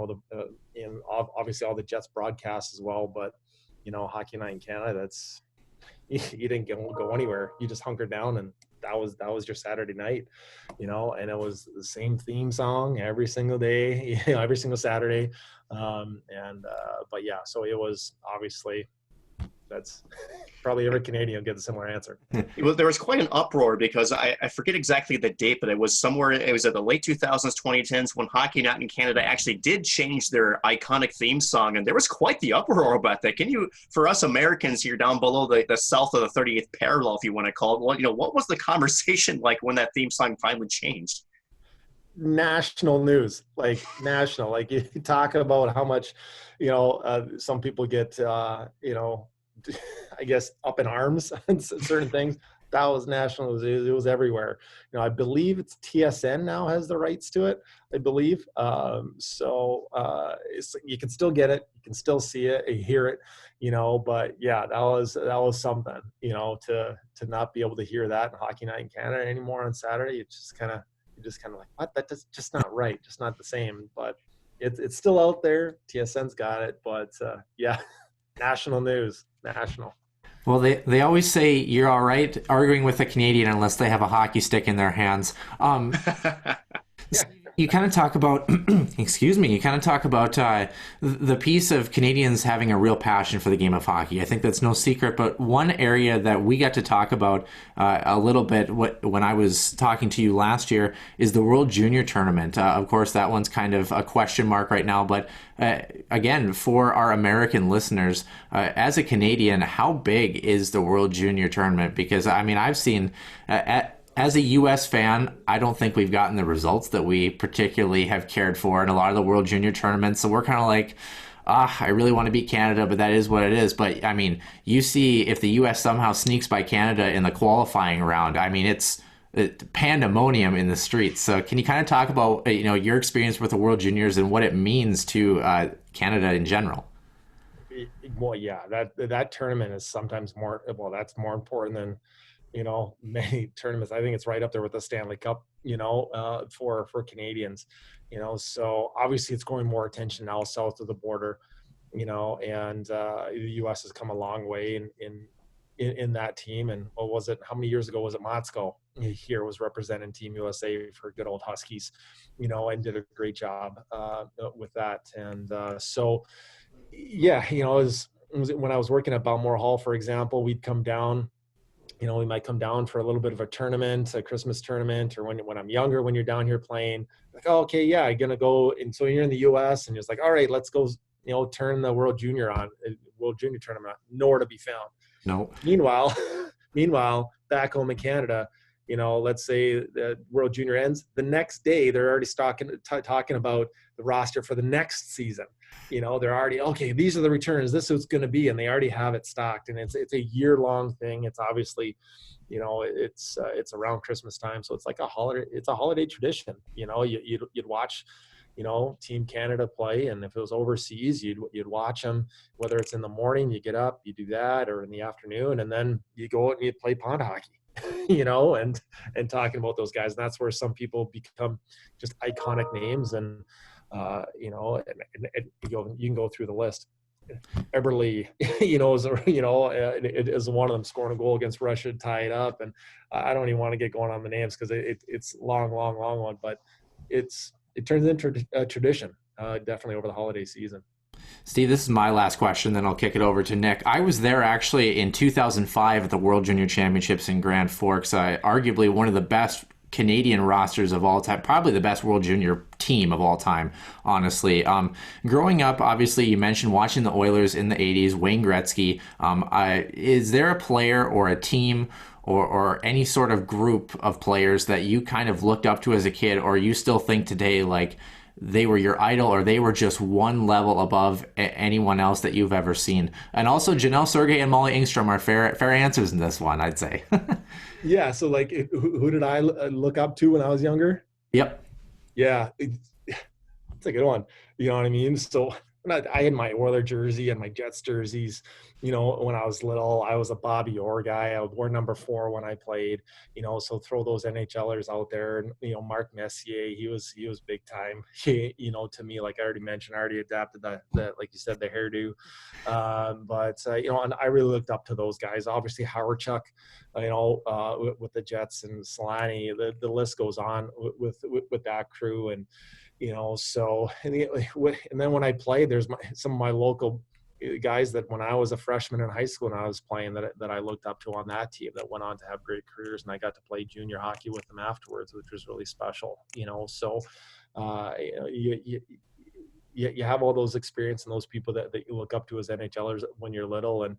obviously all the Jets broadcasts as well. But, Hockey Night in Canada, that's – you didn't go anywhere. You just hunkered down, and that was your Saturday night, and it was the same theme song every single day, every single Saturday. But yeah, so it was obviously, that's probably every Canadian will get a similar answer. Well, there was quite an uproar because I forget exactly the date, but it was at the late 2000s, 2010s when Hockey Night in Canada actually did change their iconic theme song. And there was quite the uproar about that. Can you, for us Americans here down below the south of the 38th parallel, if you want to call it, what was the conversation like when that theme song finally changed? National news, national, you talk about how much, some people get, I guess, up in arms on certain things. that was national. It was everywhere. I believe it's TSN now has the rights to it, I believe. You can still get it. You can still see it, hear it, but yeah, that was something, to not be able to hear that in Hockey Night in Canada anymore on Saturday. It's just kind of like, what? That's just not right. Just not the same, but it's still out there. TSN's got it, but yeah, national news, national. Well, they always say you're all right arguing with a Canadian unless they have a hockey stick in their hands. You kind of talk about, the piece of Canadians having a real passion for the game of hockey. I think that's no secret, but one area that we got to talk about a little bit when I was talking to you last year is the World Junior Tournament. Of course, that one's kind of a question mark right now, but again, for our American listeners, as a Canadian, how big is the World Junior Tournament? Because, I mean, I've seen... as a U.S. fan, I don't think we've gotten the results that we particularly have cared for in a lot of the World Junior tournaments. So we're kind of like, I really want to beat Canada, but that is what it is. But, I mean, you see if the U.S. somehow sneaks by Canada in the qualifying round, I mean, it's pandemonium in the streets. So can you kind of talk about, your experience with the World Juniors and what it means to Canada in general? Well, yeah, that tournament is sometimes that's more important than, many tournaments. I think it's right up there with the Stanley Cup, for Canadians, so obviously it's going more attention now south of the border, and the U.S. has come a long way in that team. And how many years ago was it Motzko here was representing Team USA for good old Huskies, and did a great job with that. And so, yeah, it was when I was working at Balmoral Hall, for example, we'd come down. We might come down for a little bit of a tournament, a Christmas tournament, or when I'm younger, when you're down here playing, like, oh, okay, yeah, I'm going to go. And so you're in the U.S. and you're just like, all right, let's go, turn the World Junior tournament, nowhere to be found. No. Meanwhile, back home in Canada, let's say the World Junior ends, the next day they're already talking about the roster for the next season. They're already, okay, these are the returns. This is what's going to be. And they already have it stocked. And it's a year-long thing. It's obviously, it's around Christmas time. So it's like a holiday. It's a holiday tradition. You'd watch, Team Canada play. And if it was overseas, you'd watch them, whether it's in the morning, you get up, you do that, or in the afternoon. And then you go out and you play pond hockey. And talking about those guys. And that's where some people become just iconic names. And, you can go through the list. Eberle, is one of them, scoring a goal against Russia, tie it up. And I don't even want to get going on the names because it's long one, but it turns into a tradition, definitely over the holiday season. Steve, this is my last question, then I'll kick it over to Nick. I was there actually in 2005 at the World Junior Championships in Grand Forks. Arguably one of the best Canadian rosters of all time, probably the best World Junior team of all time, honestly. Growing up, obviously, you mentioned watching the Oilers in the 80s, Wayne Gretzky. Is there a player or a team or any sort of group of players that you kind of looked up to as a kid, or you still think today like they were your idol, or they were just one level above anyone else that you've ever seen? And also, Janelle Sergey and Molly Engstrom are fair answers in this one, I'd say. Yeah, so like, who did I look up to when I was younger? Yep. Yeah, it's a good one. You know what I mean? So I had my Oiler jersey and my Jets jerseys. When I was little, I was a Bobby Orr guy. I wore number 4 when I played. So throw those NHLers out there. And Mark Messier, he was big time. To me, like I already mentioned, I already adapted the like you said, the hairdo. And I really looked up to those guys. Obviously, Howard Chuck, with the Jets, and Solani. The list goes on with that crew. And so and then when I played, there's some of my local guys that when I was a freshman in high school and I was playing that I looked up to on that team that went on to have great careers, and I got to play junior hockey with them afterwards, which was really special. So you have all those experience and those people that you look up to as NHLers when you're little. And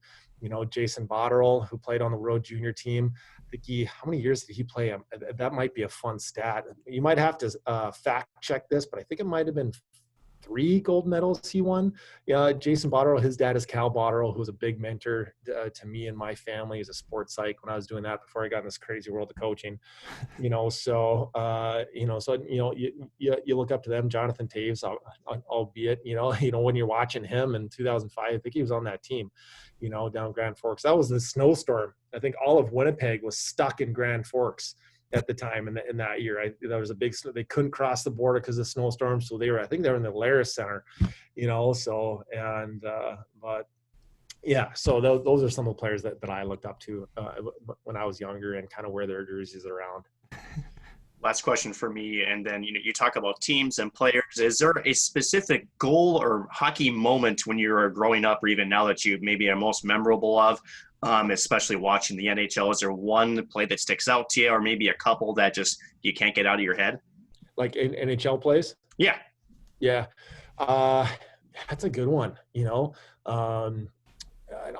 Jason Botterill, who played on the World Junior team, I think how many years did he play? That might be a fun stat. You might have to fact check this, but I think it might have been 3 gold medals he won. Yeah, Jason Botterill, his dad is Cal Botterill, who was a big mentor to me and my family as a sports psych when I was doing that before I got in this crazy world of coaching. You look up to them. Jonathan Taves, albeit, when you're watching him in 2005, I think he was on that team, down Grand Forks. That was the snowstorm. I think all of Winnipeg was stuck in Grand Forks at the time in that year. There was a big, they couldn't cross the border because of snowstorms. So I think they were in the Laris Center, but yeah, so those are some of the players that I looked up to when I was younger and kind of wear their jerseys around. Last question for me, and then you talk about teams and players. Is there a specific goal or hockey moment when you were growing up, or even now that you maybe are most memorable of, especially watching the NHL? Is there one play that sticks out to you, or maybe a couple that just you can't get out of your head? Like in NHL plays? Yeah. That's a good one.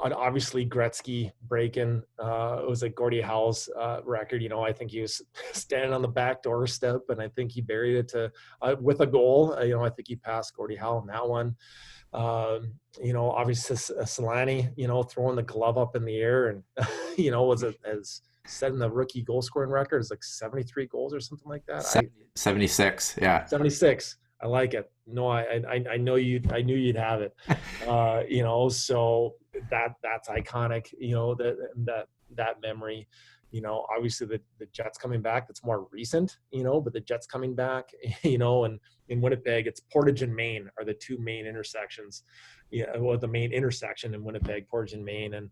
Obviously Gretzky breaking, it was like Gordie Howe's record. I think he was standing on the back doorstep, and I think he buried it with a goal. I think he passed Gordie Howe on that one. Obviously Solani, throwing the glove up in the air, and was it as setting the rookie goal scoring record? It's like 73 goals or something like that. 76. Yeah. 76. I like it. No, I know I knew you'd have it. So that's iconic. That memory. Obviously the Jets coming back. That's more recent. But the Jets coming back. And in Winnipeg, it's Portage and Maine are the two main intersections. The main intersection in Winnipeg, Portage and Maine, and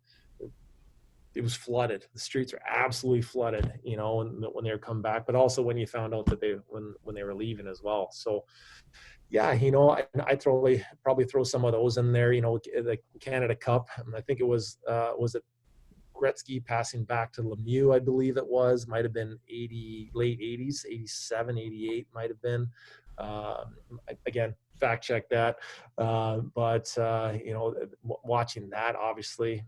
it was flooded. The streets are absolutely flooded. When they were coming back, but also when you found out that when they were leaving as well. So. Yeah, I probably throw some of those in there. The Canada Cup, and I think it was it Gretzky passing back to Lemieux, I believe it was. Might have been late 80s, 87, 88 might have been. Again, fact check that. Watching that, obviously,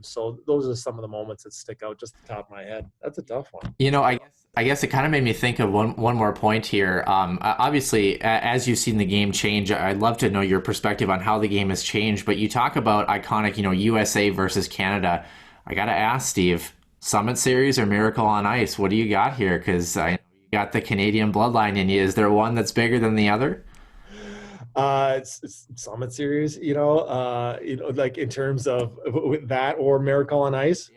so those are some of the moments that stick out just at the top of my head. That's a tough one. I guess it kind of made me think of one more point here. Obviously, as you've seen the game change, I'd love to know your perspective on how the game has changed. But you talk about iconic, USA versus Canada. I got to ask, Steve, Summit Series or Miracle on Ice? What do you got here? Because you got the Canadian bloodline in you. Is there one that's bigger than the other? It's Summit Series, like in terms of that or Miracle on Ice.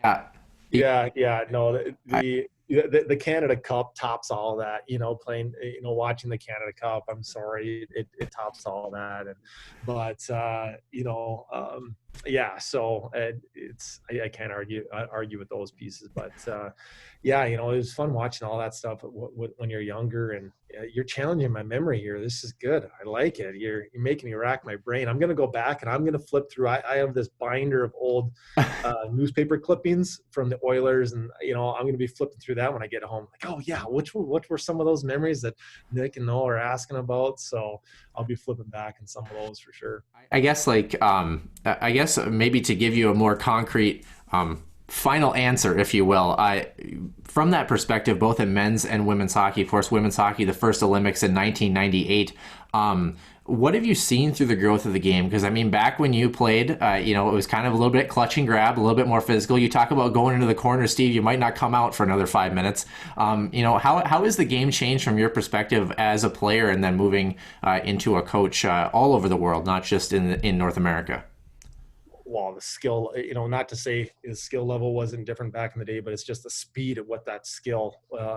Yeah. No, the Canada Cup tops all that, playing, watching the Canada Cup. I'm sorry, it tops all that. So I can't argue with those pieces, but it was fun watching all that stuff when you're younger, and you're challenging my memory here. This is good. I like it. You're making me rack my brain. I'm going to go back and I'm going to flip through. I have this binder of old newspaper clippings from the Oilers, and I'm going to be flipping through that when I get home. Like, oh yeah, what were some of those memories that Nick and Noah are asking about? So I'll be flipping back in some of those for sure. I guess maybe to give you a more concrete final answer, if you will, from that perspective, both in men's and women's hockey, of course, women's hockey, the first Olympics in 1998. What have you seen through the growth of the game? Because, back when you played, it was kind of a little bit clutch and grab, a little bit more physical. You talk about going into the corner, Steve, you might not come out for another 5 minutes. How has the game changed from your perspective as a player and then moving into a coach all over the world, not just in North America? Well, the skill, not to say the skill level wasn't different back in the day, but it's just the speed of what that skill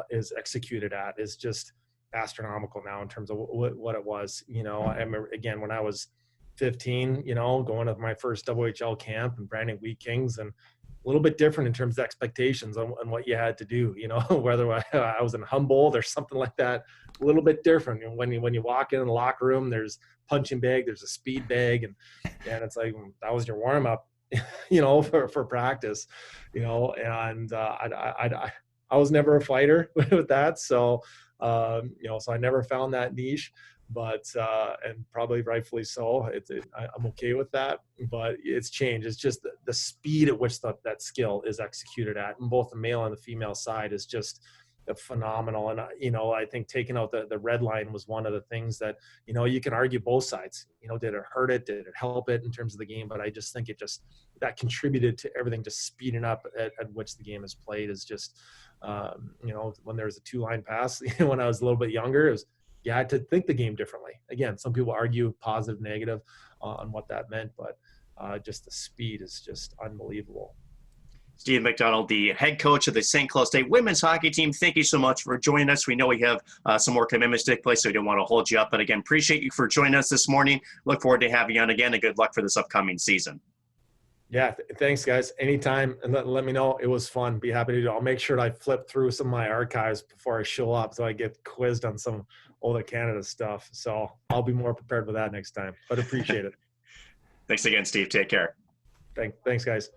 is executed at is just astronomical now in terms of what it was. I remember, again, when I was 15, going to my first WHL camp and branding Wheat Kings, and a little bit different in terms of expectations on what you had to do, whether I was in Humboldt or something like that, a little bit different. When you walk in the locker room, there's punching bag, there's a speed bag, and it's like, that was your warm up, for practice, and I was never a fighter with that. So, so I never found that niche, but, and probably rightfully so. I'm okay with that, but it's changed. It's just the speed at which that skill is executed at, and both the male and the female side is just, phenomenal. And, I think taking out the red line was one of the things that, you can argue both sides. Did it hurt it? Did it help it in terms of the game? But I just think that contributed to everything just speeding up at which the game is played is just, when there's a 2-line pass, when I was a little bit younger, you had to think the game differently. Again, some people argue positive, negative on what that meant, but just the speed is just unbelievable. Steve MacDonald, the head coach of the St. Cloud State women's hockey team, thank you so much for joining us. We know we have some more commitments to take place, so we don't want to hold you up. But again, appreciate you for joining us this morning. Look forward to having you on again, and good luck for this upcoming season. Yeah, thanks, guys. Anytime, and let me know. It was fun. Be happy to do it. I'll make sure that I flip through some of my archives before I show up so I get quizzed on some older Canada stuff. So I'll be more prepared for that next time, but appreciate it. Thanks again, Steve. Take care. Thanks, guys.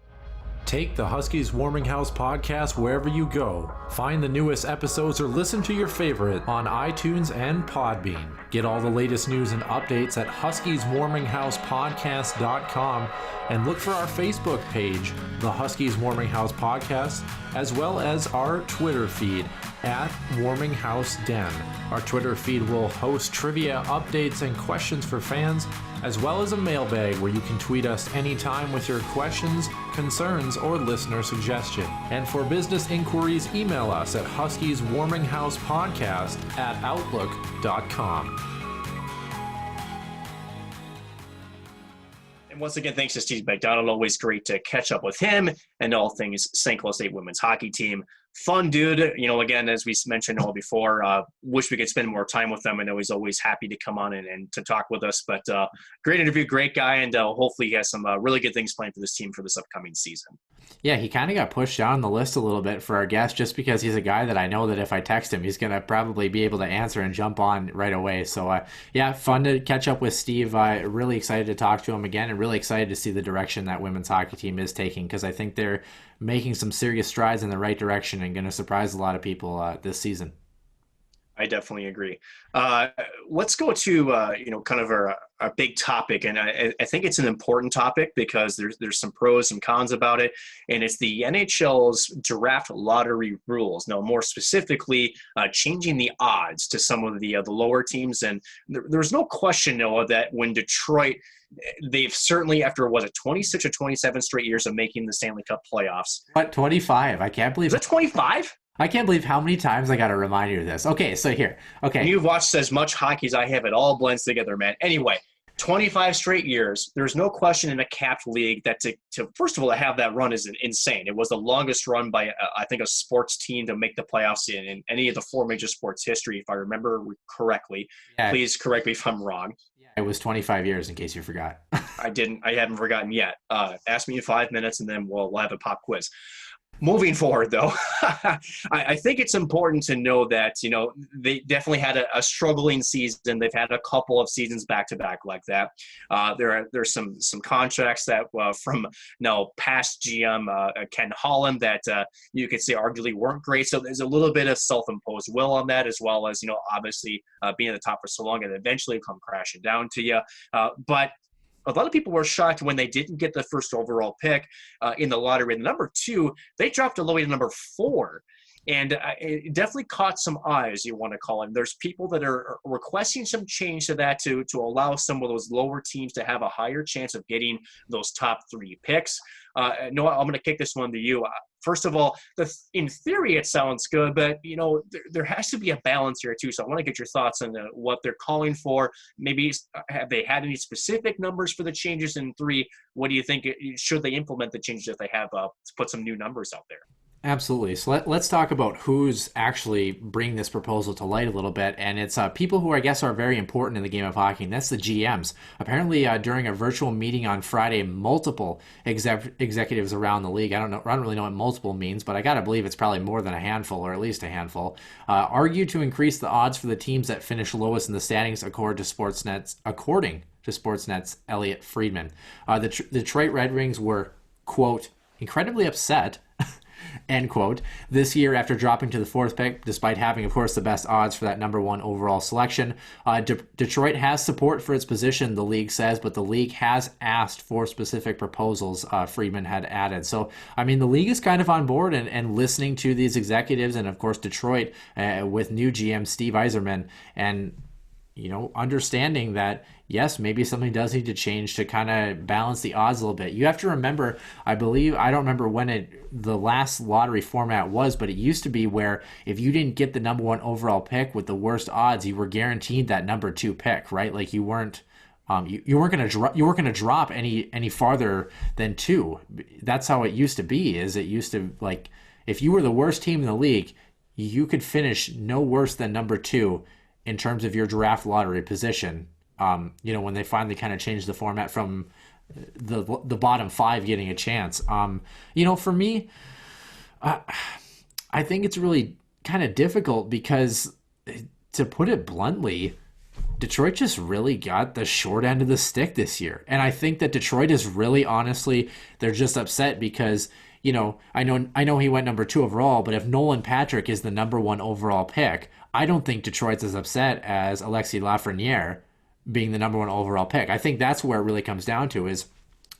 Take the Huskies Warming House podcast wherever you go. Find the newest episodes or listen to your favorite on iTunes and Podbean. Get all the latest news and updates at huskieswarminghousepodcast.com and look for our Facebook page, the Huskies Warming House Podcast, as well as our Twitter feed at Warming House Den. Our Twitter feed will host trivia, updates, and questions for fans, as well as a mailbag where you can tweet us anytime with your questions, concerns, or listener suggestion. And for business inquiries, email us at huskieswarminghousepodcast@outlook.com. And once again, thanks to Steve MacDonald. Always great to catch up with him and all things St. Cloud State women's hockey team. Fun dude. Again, as we mentioned all before, wish we could spend more time with him. I know he's always happy to come on and to talk with us. But great interview, great guy, and hopefully he has some really good things planned for this team for this upcoming season. Yeah, he kind of got pushed down the list a little bit for our guest just because he's a guy that I know that if I text him, he's going to probably be able to answer and jump on right away. So, fun to catch up with Steve. Really excited to talk to him again and really excited to see the direction that women's hockey team is taking because I think they're making some serious strides in the right direction and going to surprise a lot of people this season. I definitely agree. Let's go to kind of our big topic, and I think it's an important topic because there's some pros and cons about it, and it's the NHL's draft lottery rules. Now, more specifically, changing the odds to some of the lower teams, and there's no question, Noah, that when Detroit, they've certainly, after 26 or 27 straight years of making the Stanley Cup playoffs. What, 25? I can't believe it. Is it 25? I can't believe how many times I got to remind you of this. Okay, so here. Okay. And you've watched as much hockey as I have. It all blends together, man. Anyway, 25 straight years. There's no question in a capped league that to first of all, to have that run is insane. It was the longest run by, I think, a sports team to make the playoffs in any of the 4 major sports history, if I remember correctly. Yeah. Please correct me if I'm wrong. It was 25 years, in case you forgot. I haven't forgotten yet. Ask me in 5 minutes, and then we'll have a pop quiz. Moving forward, though, I think it's important to know that, they definitely had a struggling season. They've had a couple of seasons back-to-back like that. There's some contracts that from past GM Ken Holland that you could say arguably weren't great. So there's a little bit of self-imposed will on that, as well as, obviously being at the top for so long and eventually come crashing down to you. But a lot of people were shocked when they didn't get the first overall pick in the lottery. And number 2, they dropped all the way to number 4. And it definitely caught some eyes, you want to call it. And there's people that are requesting some change to that to allow some of those lower teams to have a higher chance of getting those top 3 picks. Noah, I'm going to kick this one to you. First of all, in theory, it sounds good, but, there has to be a balance here, too. So I want to get your thoughts on what they're calling for. Maybe have they had any specific numbers for the changes? And 3, what do you think? Should they implement the changes if they have put some new numbers out there? Absolutely. So let's talk about who's actually bringing this proposal to light a little bit. And it's people who I guess are very important in the game of hockey, and that's the GMs. Apparently, during a virtual meeting on Friday, multiple executives around the league, I don't really know what multiple means, but I got to believe it's probably more than a handful, or at least a handful, argued to increase the odds for the teams that finish lowest in the standings according to Sportsnet's Elliot Friedman. The Detroit Red Wings were, quote, incredibly upset end quote. This year, after dropping to the 4th pick, despite having, of course, the best odds for that number 1 overall selection, Detroit has support for its position, the league says, but the league has asked for specific proposals, Friedman had added. So, I mean, the league is kind of on board and listening to these executives, and of course, Detroit with new GM Steve Yzerman, and understanding that, yes, maybe something does need to change to kind of balance the odds a little bit. You have to remember, I don't remember when the last lottery format was, but it used to be where if you didn't get the number 1 overall pick with the worst odds, you were guaranteed that number 2 pick, right? Like you weren't going to drop any farther than 2. That's how it used to be. It used to, like, if you were the worst team in the league, you could finish no worse than number 2 in terms of your draft lottery position. When they finally kind of changed the format from the bottom 5 getting a chance. For me, I think it's really kind of difficult because, to put it bluntly, Detroit just really got the short end of the stick this year. And I think that Detroit is really, honestly, they're just upset because, I know he went number 2 overall, but if Nolan Patrick is the number 1 overall pick, I don't think Detroit's as upset as Alexis Lafreniere being the number 1 overall pick. I think that's where it really comes down to is,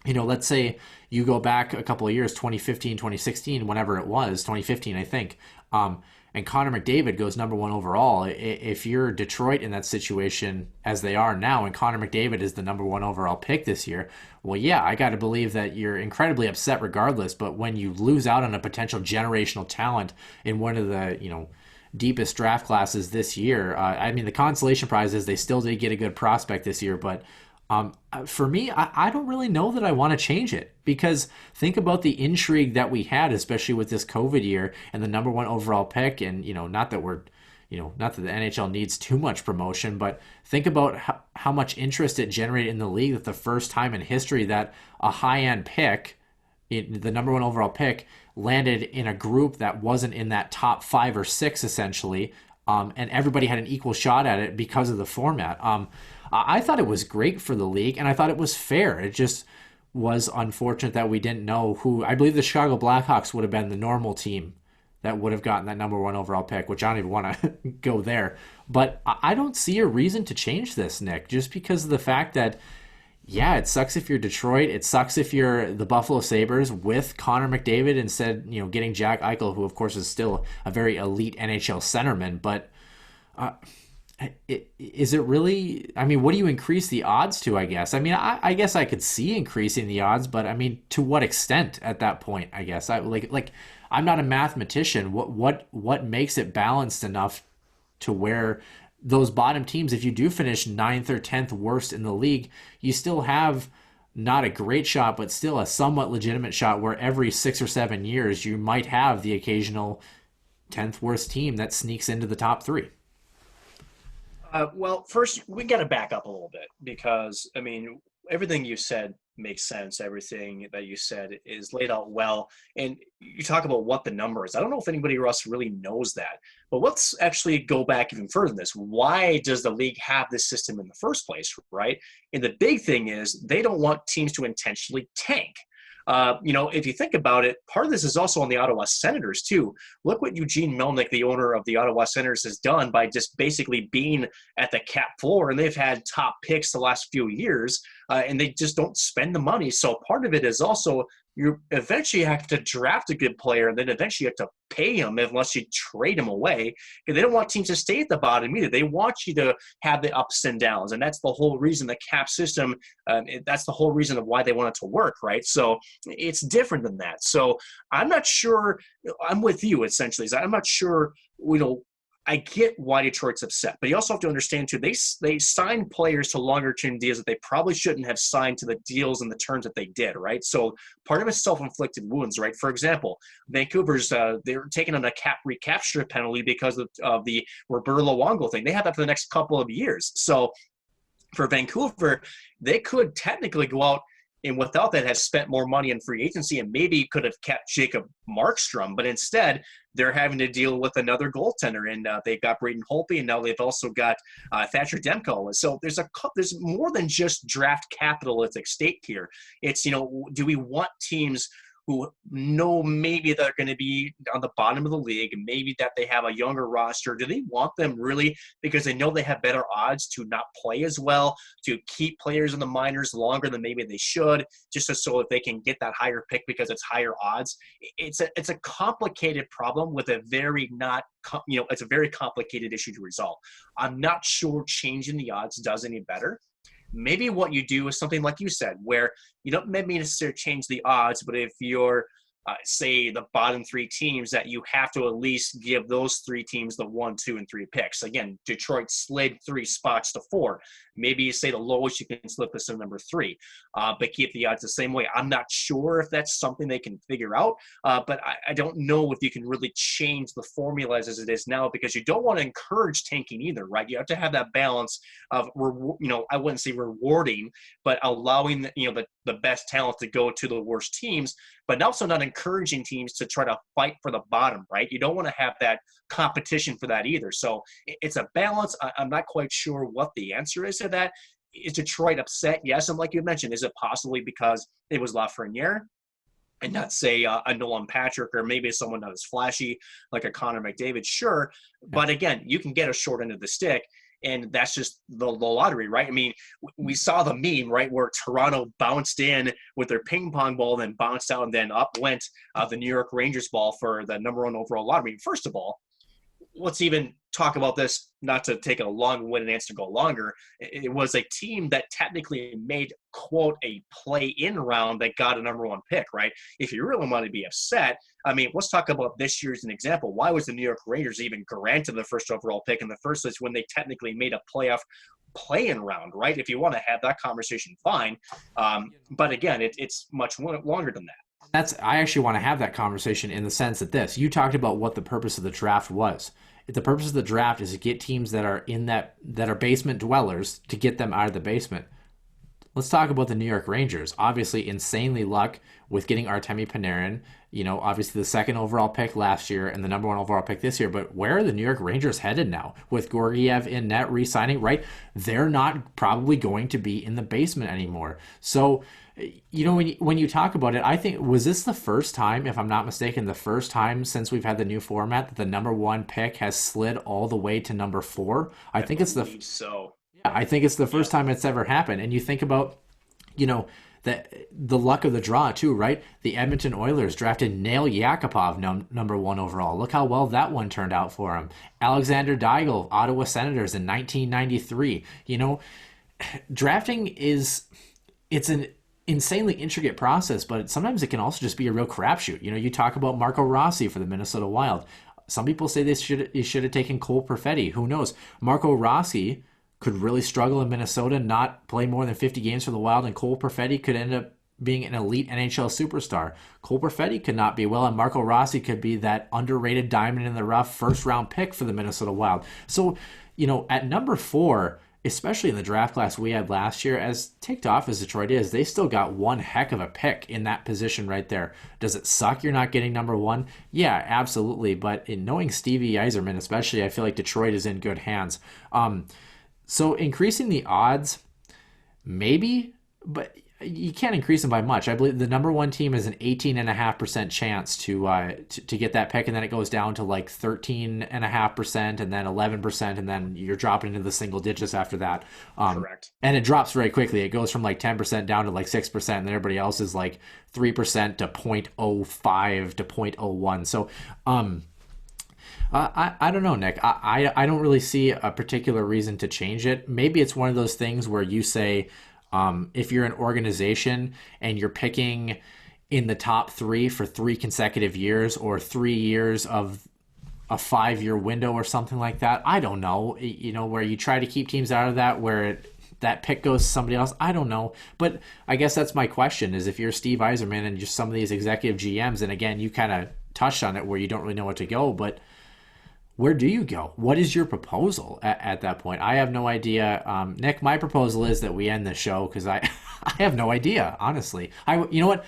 let's say you go back a couple of years, 2015, 2016, whenever it was, 2015, I think, and Connor McDavid goes number 1 overall. If you're Detroit in that situation as they are now, and Connor McDavid is the number 1 overall pick this year, well, yeah, I got to believe that you're incredibly upset regardless. But when you lose out on a potential generational talent in one of the, deepest draft classes this year, the consolation prize is they still did get a good prospect this year, but for me, I don't really know that I want to change it, because think about the intrigue that we had, especially with this COVID year and the number 1 overall pick. And, not that the NHL needs too much promotion, but think about how much interest it generated in the league that the first time in history that a high-end pick, the number 1 overall pick, landed in a group that wasn't in that top 5 or 6 essentially, and everybody had an equal shot at it because of the format. I thought it was great for the league, and I thought it was fair. It just was unfortunate that we didn't know who. I believe the Chicago Blackhawks would have been the normal team that would have gotten that number 1 overall pick, which I don't even want to go there. But I don't see a reason to change this, Nick, just because of the fact that, yeah, it sucks if you're Detroit. It sucks if you're the Buffalo Sabres with Connor McDavid instead, getting Jack Eichel, who of course is still a very elite NHL centerman. But is it really? What do you increase the odds to? I guess. I guess I could see increasing the odds, but to what extent at that point? I guess I'm not a mathematician. What makes it balanced enough to where those bottom teams, if you do finish 9th or 10th worst in the league, you still have not a great shot, but still a somewhat legitimate shot where every 6 or 7 years you might have the occasional 10th worst team that sneaks into the top 3. Well, first, we got to back up a little bit because, everything you said makes sense. Everything that you said is laid out well. And you talk about what the number is. I don't know if anybody else really knows that. But let's actually go back even further than this. Why does the league have this system in the first place, right? And the big thing is they don't want teams to intentionally tank. If you think about it, part of this is also on the Ottawa Senators too. Look what Eugene Melnyk, the owner of the Ottawa Senators, has done by just basically being at the cap floor, and they've had top picks the last few years, and they just don't spend the money. So part of it is also you eventually have to draft a good player, and then eventually you have to pay him unless you trade him away. Because they don't want teams to stay at the bottom either. They want you to have the ups and downs, and that's the whole reason the cap system. That's the whole reason of why they want it to work, right? So it's different than that. So I'm not sure. I'm with you essentially. I'm not sure. I get why Detroit's upset, but you also have to understand too, they signed players to longer-term deals that they probably shouldn't have signed to the deals and the terms that they did, right? So part of it's self-inflicted wounds, right? For example, Vancouver's they're taking on a cap recapture penalty because of the Roberto Luongo thing. They have that for the next couple of years. So for Vancouver, they could technically go out and without that has spent more money in free agency and maybe could have kept Jacob Markstrom, but instead they're having to deal with another goaltender, and they've got Braden Holtby, and now they've also got Thatcher Demko. So there's more than just draft capital at stake here. It's, do we want teams who know maybe they're going to be on the bottom of the league, maybe that they have a younger roster? Do they want them really because they know they have better odds to not play as well, to keep players in the minors longer than maybe they should, just so that they can get that higher pick because it's higher odds? It's a complicated problem with a very it's a very complicated issue to resolve. I'm not sure changing the odds does any better. Maybe what you do is something like you said, where you don't maybe necessarily change the odds, but if you're, say, the bottom three teams, that you have to at least give those three teams the 1, 2, and 3 picks. Again, Detroit slid 3 spots to 4. Maybe you say the lowest you can slip is to number 3, but keep the odds the same way. I'm not sure if that's something they can figure out, but I don't know if you can really change the formula as it is now, because you don't want to encourage tanking either, right? You have to have that balance of, I wouldn't say rewarding, but allowing the best talent to go to the worst teams, but also not encouraging teams to try to fight for the bottom, right? You don't want to have that competition for that either. So it's a balance. I'm not quite sure what the answer is to that. Is Detroit upset? Yes. And like you mentioned, is it possibly because it was Lafreniere and not, say, a Nolan Patrick, or maybe someone not as flashy like a Connor McDavid? Sure. But again, you can get a short end of the stick. And that's just the lottery, right? I mean, we saw the meme, right, where Toronto bounced in with their ping pong ball, then bounced out, and then up went the New York Rangers ball for the number 1 overall lottery. First of all, let's even talk about this, not to take a long-winded answer to go longer. It was a team that technically made, quote, a play-in round that got a number 1 pick, right? If you really want to be upset, I mean, let's talk about this year as an example. Why was the New York Rangers even granted the first overall pick in the first place when they technically made a playoff play-in round, right? If you want to have that conversation, fine. But again, it's much longer than that. I actually want to have that conversation in the sense that you talked about what the purpose of the draft was. The purpose of the draft is to get teams that are that are basement dwellers, to get them out of the basement. Let's talk about the New York Rangers. Obviously, insanely luck with getting Artemi Panarin. Obviously the 2nd overall pick last year and the number 1 overall pick this year. But where are the New York Rangers headed now with Georgiev in net re-signing? Right, they're not probably going to be in the basement anymore. So, when you talk about it, I think, was this the first time, if I'm not mistaken, the first time since we've had the new format that the number 1 pick has slid all the way to number 4? I think it's the first time it's ever happened. And you think about, the luck of the draw too, right? The Edmonton Oilers drafted Nail Yakupov number 1 overall. Look how well that one turned out for him. Alexander Digel, Ottawa Senators in 1993. Drafting it's an insanely intricate process, but sometimes it can also just be a real crapshoot. You talk about Marco Rossi for the Minnesota Wild. Some people say they should have taken Cole Perfetti. Who knows? Marco Rossi could really struggle in Minnesota, not play more than 50 games for the Wild, and Cole Perfetti could end up being an elite NHL superstar. Cole Perfetti could not be well, and Marco Rossi could be that underrated diamond in the rough first-round pick for the Minnesota Wild. So, at number 4, especially in the draft class we had last year, as ticked off as Detroit is, they still got one heck of a pick in that position right there. Does it suck you're not getting number 1? Yeah, absolutely. But in knowing Stevie Yzerman especially, I feel like Detroit is in good hands. So increasing the odds, maybe, but you can't increase them by much. I believe the number 1 team is an 18.5% chance to get that pick, and then it goes down to like 13.5%, and then 11%, and then you're dropping into the single digits after that. Correct. And it drops very quickly. It goes from like 10% down to like 6%, and then everybody else is like 3% to 0.05 to 0.01. So, I don't know, Nick. I don't really see a particular reason to change it. Maybe it's one of those things where you say, if you're an organization and you're picking in the top 3 for 3 consecutive years, or 3 years of a 5-year window or something like that, I don't know, where you try to keep teams out of that, where that pick goes to somebody else. I don't know. But I guess that's my question, is if you're Steve Yzerman and just some of these executive GMs, and again, you kind of touched on it where you don't really know what to go, but where do you go? What is your proposal at that point? I have no idea. Nick, my proposal is that we end the show, because I have no idea, honestly. You know what?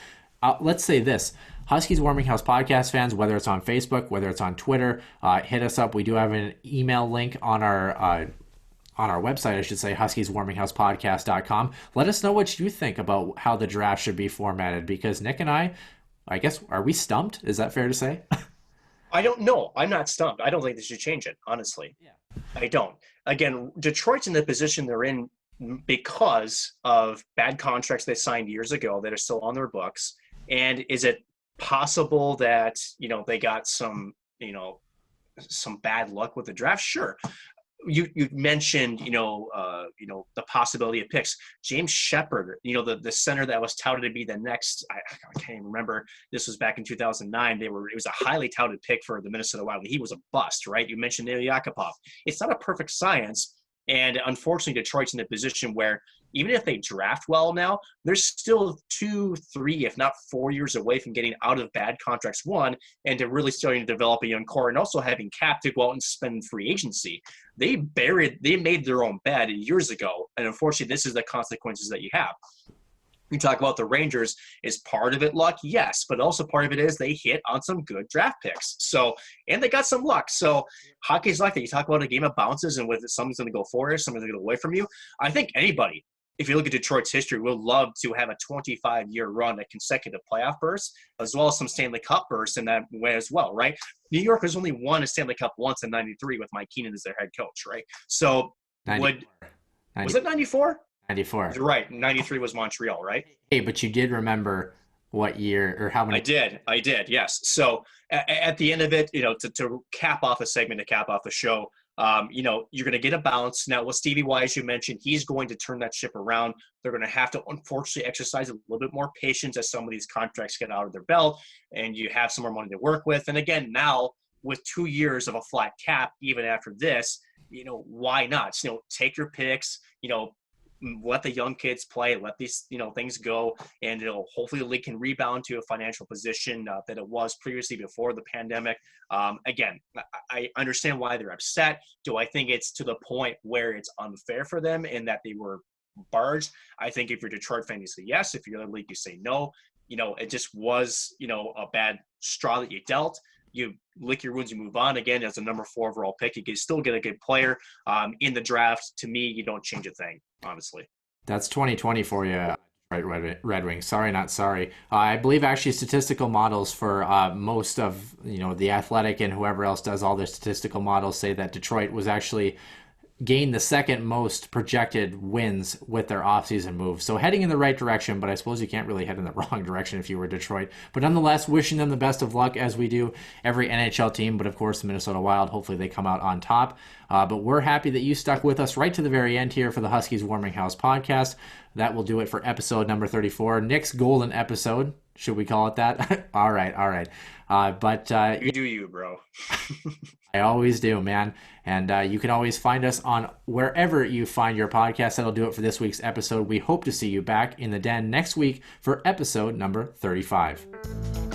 Let's say this. Huskies Warming House Podcast fans, whether it's on Facebook, whether it's on Twitter, hit us up. We do have an email link on our website, I should say, huskieswarminghousepodcast.com. Let us know what you think about how the draft should be formatted, because Nick and I, I guess, are we stumped? Is that fair to say? I don't know. I'm not stumped. I don't think they should change it, honestly. Yeah. I don't. Again, Detroit's in the position they're in because of bad contracts they signed years ago that are still on their books. And is it possible that, they got some bad luck with the draft? Sure. You mentioned, the possibility of picks. James Shepard, the center that was touted to be the next, I can't even remember. This was back in 2009. It was a highly touted pick for the Minnesota Wild. He was a bust, right? You mentioned Ilya Yakupov. It's not a perfect science. And unfortunately, Detroit's in a position where even if they draft well now, they're still 2, 3, if not 4 years away from getting out of bad contracts, one, and to really starting to develop a young core, and also having cap to go out and spend free agency. They made their own bed years ago, and unfortunately, this is the consequences that you have. You talk about the Rangers. Is part of it luck? Yes, but also part of it is they hit on some good draft picks. So, and they got some luck. So hockey's like that. You talk about a game of bounces and whether someone's going to go for you, someone's going to go away from you. I think anybody, if you look at Detroit's history, would love to have a 25-year run at consecutive playoff bursts, as well as some Stanley Cup bursts in that way as well, right? New York has only won a Stanley Cup once in '93 with Mike Keenan as their head coach, right? So was it 94? 94. You're right. 93 was Montreal, right? Hey, but you did remember what year or how many? I did. Yes. So at the end of it, to cap off a segment, to cap off a show, you're going to get a bounce. Now with Stevie Y, as you mentioned, he's going to turn that ship around. They're going to have to unfortunately exercise a little bit more patience as some of these contracts get out of their belt and you have some more money to work with. And again, now with 2 years of a flat cap, even after this, why not? Take your picks, let the young kids play, let these, things go, and hopefully the league can rebound to a financial position that it was previously before the pandemic. Again, I understand why they're upset. Do I think it's to the point where it's unfair for them and that they were barged? I think if you're a Detroit fan, you say yes. If you're the league, you say no. It just was, a bad straw that you dealt. You lick your wounds, you move on. Again, as a number 4 overall pick, you can still get a good player in the draft. To me, you don't change a thing, honestly. That's 2020 for you, right, Red Wings. Sorry, not sorry. I believe actually statistical models for most of the Athletic and whoever else does all their statistical models say that Detroit was actually gained the second most projected wins with their offseason moves. So heading in the right direction, but I suppose you can't really head in the wrong direction if you were Detroit. But nonetheless, wishing them the best of luck as we do every NHL team. But of course, the Minnesota Wild, hopefully they come out on top. But we're happy that you stuck with us right to the very end here for the Huskies Warming House podcast. That will do it for episode number 34. Nick's golden episode. Should we call it that? All right. You do you, bro. I always do, man. And you can always find us on wherever you find your podcast. That'll do it for this week's episode. We hope to see you back in the den next week for episode number 35.